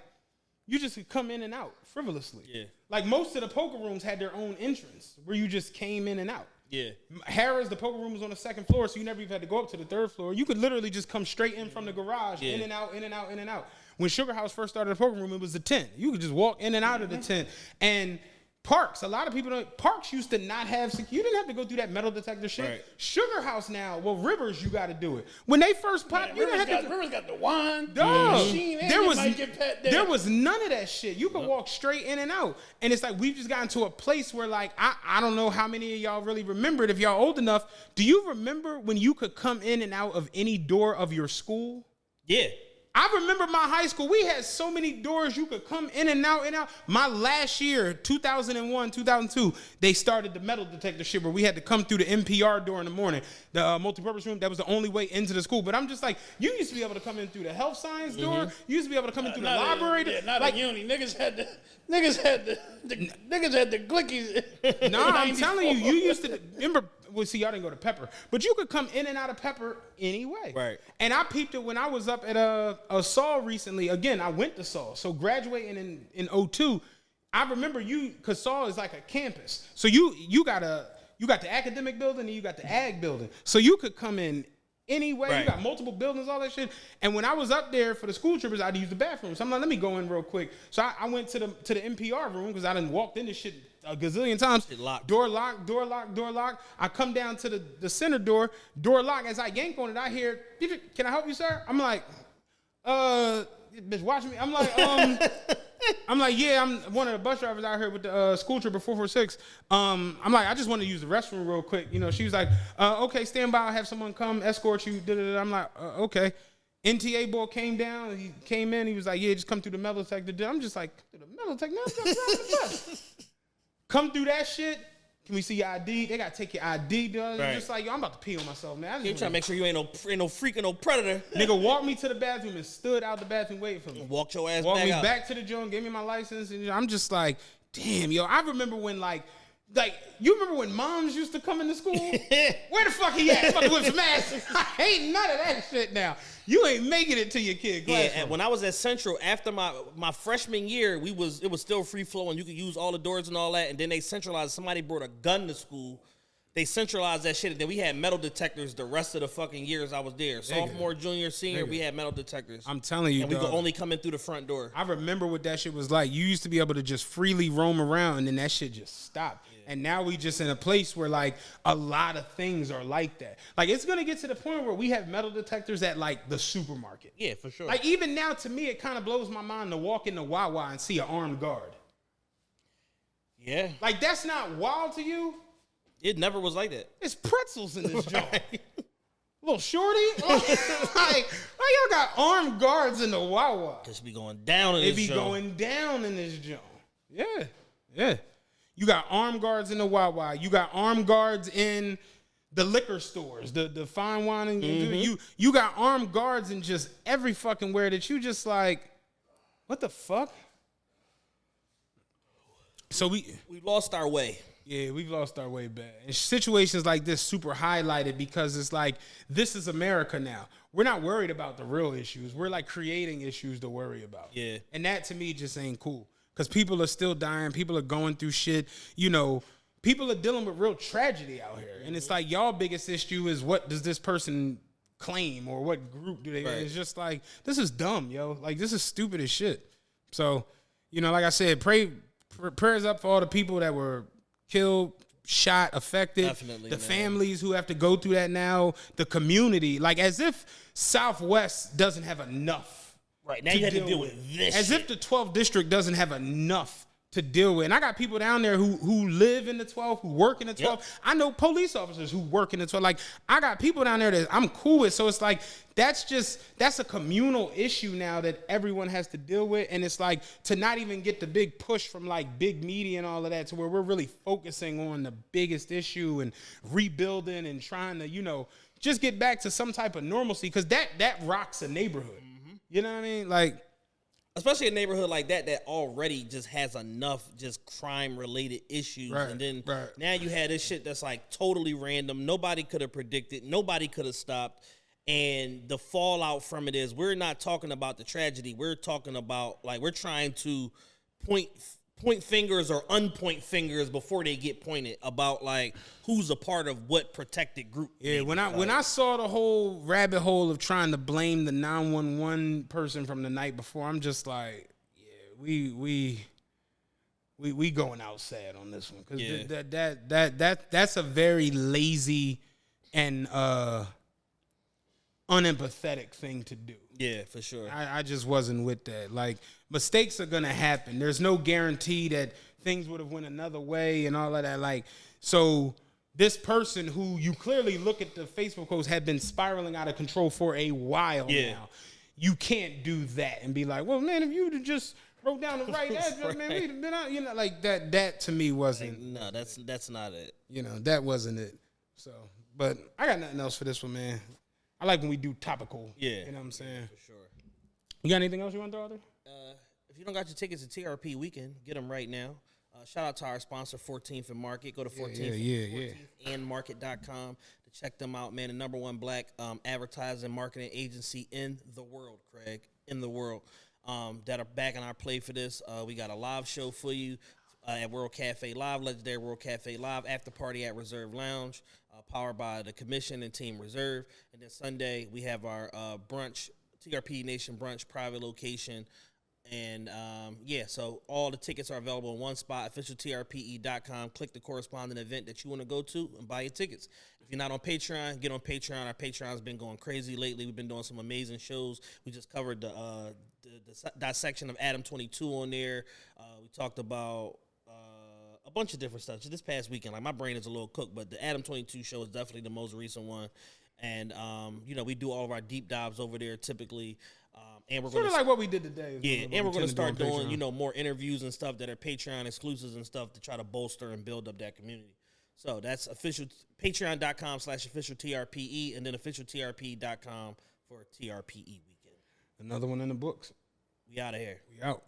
you just could come in and out frivolously.
Yeah.
Like, most of the poker rooms had their own entrance where you just came in and out.
Yeah.
Harrah's, the poker room was on the second floor, so you never even had to go up to the third floor. You could literally just come straight in from the garage, in and out, in and out, in and out. When Sugar House first started the poker room, it was a tent. You could just walk in and out of the tent. And parks, a lot of people don't. Parks used to not have. You didn't have to go through that metal detector shit.
Right.
Sugar House now, well, Rivers, you got to do it. When they first popped, you didn't have to.
Rivers got the wine,
Dog,
machine, and
there
you
was
might get pet there.
there was none of that shit. You could walk straight in and out, and it's like we've just gotten to a place where, like, I don't know how many of y'all really remember it. If y'all old enough, do you remember when you could come in and out of any door of your school?
Yeah.
I remember my high school. We had so many doors you could come in and out and out. My last year, 2001, 2002, they started the metal detector shit where we had to come through the NPR door in the morning, the multipurpose room. That was the only way into the school. But I'm just like, you used to be able to come in through the health science door. You used to be able to come in through the library.
Not
like,
a uni. Niggas had the glickies.
Nah, I'm telling you, you used to remember. Well, see, y'all didn't go to Pepper, but you could come in and out of Pepper anyway.
Right.
And I peeped it when I was up at a Saul recently. Again, I went to Saul. So graduating in 02, I remember because Saul is like a campus. So you got the academic building and you got the ag building. So you could come in anyway.
Right.
You got multiple buildings, all that shit. And when I was up there for the school trippers, I'd use the bathroom. So I'm like, let me go in real quick. So I went to the NPR room because I done walked in this shit a gazillion times.
Locked.
Door locked, door locked, door locked. I come down to the center door locked. As I yank on it, I hear, "Can I help you, sir?" I'm like, bitch, watch me. I'm like, yeah, I'm one of the bus drivers out here with the school tripper 446. I'm like, I just want to use the restroom real quick. She was like, okay, stand by. I'll have someone come escort you. I'm like, okay. NTA boy came down. He came in. He was like, yeah, just come through the metal detector. I'm just like, the metal detector? No, I'm driving the bus. Come through that shit. Can we see your ID? They gotta take your ID, dog.
Right.
Just like, yo, I'm about to pee on myself, man.
You're trying to make sure you ain't no freak or no predator.
Nigga walked me to the bathroom and stood out the bathroom waiting for me.
Walked your ass
Walked
back
me
out.
back to the joint, gave me my license, and I'm just like, damn, yo. I remember when like you remember when moms used to come into school? Where the fuck he at? I'm about to whip some ass. I ain't none of that shit now. You ain't making it to your kid classroom.
Yeah, and when I was at Central, after my freshman year, it was still free flowing. You could use all the doors and all that, and then they centralized. Somebody brought a gun to school. They centralized that shit, and then we had metal detectors the rest of the fucking years I was there. Sophomore, junior, senior, we had metal detectors.
I'm telling you,
and we could only come in through the front door.
I remember what that shit was like. You used to be able to just freely roam around, and then that shit just stopped. Yeah. And now we just in a place where like a lot of things are like that. Like it's gonna get to the point where we have metal detectors at like the supermarket.
Yeah, for sure.
Like even now, to me, it kind of blows my mind to walk in the Wawa and see an armed guard.
Yeah.
Like that's not wild to you.
It never was like that.
It's pretzels in this joint. Little shorty. like y'all got armed guards in the Wawa.
Just be going down in this joint.
They be going down in this joint. Yeah. Yeah. You got armed guards in the Wawa. You got armed guards in the liquor stores, the fine wine. And you got armed guards in just every fucking where that you just like, what the fuck? So we
lost our way.
Yeah, we've lost our way bad. And situations like this super highlighted because it's like, this is America now. We're not worried about the real issues. We're like creating issues to worry about.
Yeah.
And that to me just ain't cool. because people are still dying. People are going through shit. You know, people are dealing with real tragedy out here. And it's like, y'all biggest issue is what does this person claim or what group do they? Right. It's just like, this is dumb, yo. Like, this is stupid as shit. So, you know, like I said, prayers up for all the people that were killed, shot, affected. Definitely, the families who have to go through that now, the community. Like, as if Southwest doesn't have enough.
Right, now you have to deal with this
As if the 12th district doesn't have enough to deal with. And I got people down there who live in the 12, who work in the 12. Yep. I know police officers who work in the 12. Like, I got people down there that I'm cool with. So it's like, that's a communal issue now that everyone has to deal with. And it's like, to not even get the big push from like big media and all of that to where we're really focusing on the biggest issue and rebuilding and trying to, you know, just get back to some type of normalcy. Because that rocks a neighborhood. Mm-hmm. You know what I mean? Like,
especially a neighborhood like that already just has enough just crime-related issues. Right, and then now you had this shit that's like totally random. Nobody could have predicted. Nobody could have stopped. And the fallout from it is we're not talking about the tragedy. We're talking about, like, we're trying to point fingers or unpoint fingers before they get pointed about, like, who's a part of what protected group.
Yeah, when I saw the whole rabbit hole of trying to blame the 911 person from the night before, I'm just like, yeah, we going out sad on this one, because that's a very lazy and unempathetic thing to do.
Yeah, for sure.
I just wasn't with that. Like, mistakes are gonna happen. There's no guarantee that things would have went another way and all of that. Like, so this person who you clearly look at the Facebook posts had been spiraling out of control for a while now. You can't do that and be like, well, man, if you'd have just wrote down the right address, man, we'd have been out. You know, like that to me wasn't.
Like, no, that's not it.
You know, that wasn't it. So, but I got nothing else for this one, man. I like when we do topical. Yeah. You know what I'm saying? For sure. You got anything else you want to throw out there?
If you don't got your tickets to TRP weekend, get them right now. Shout out to our sponsor, 14th and Market. Go to 14th and market.com to check them out, man. The number one black advertising marketing agency in the world, Craig, in the world, that are backing our play for this. We got a live show for you at World Cafe Live, legendary World Cafe Live, after party at Reserve Lounge, powered by the Commission and Team Reserve. And then Sunday, we have our brunch, TRP Nation brunch, private location. And, so all the tickets are available in one spot, officialtrpe.com. Click the corresponding event that you want to go to and buy your tickets. If you're not on Patreon, get on Patreon. Our Patreon's been going crazy lately. We've been doing some amazing shows. We just covered the dissection of Adam 22 on there. We talked about a bunch of different stuff. Just this past weekend, like, my brain is a little cooked, but the Adam 22 show is definitely the most recent one. And, we do all of our deep dives over there typically. And we're
sort of like what we did today.
Yeah, and we're going to start doing, more interviews and stuff that are Patreon exclusives and stuff to try to bolster and build up that community. So that's official patreon.com/officialtrpe, and then officialtrpe.com for TRPE weekend.
Another one in the books.
We out of here.
We out.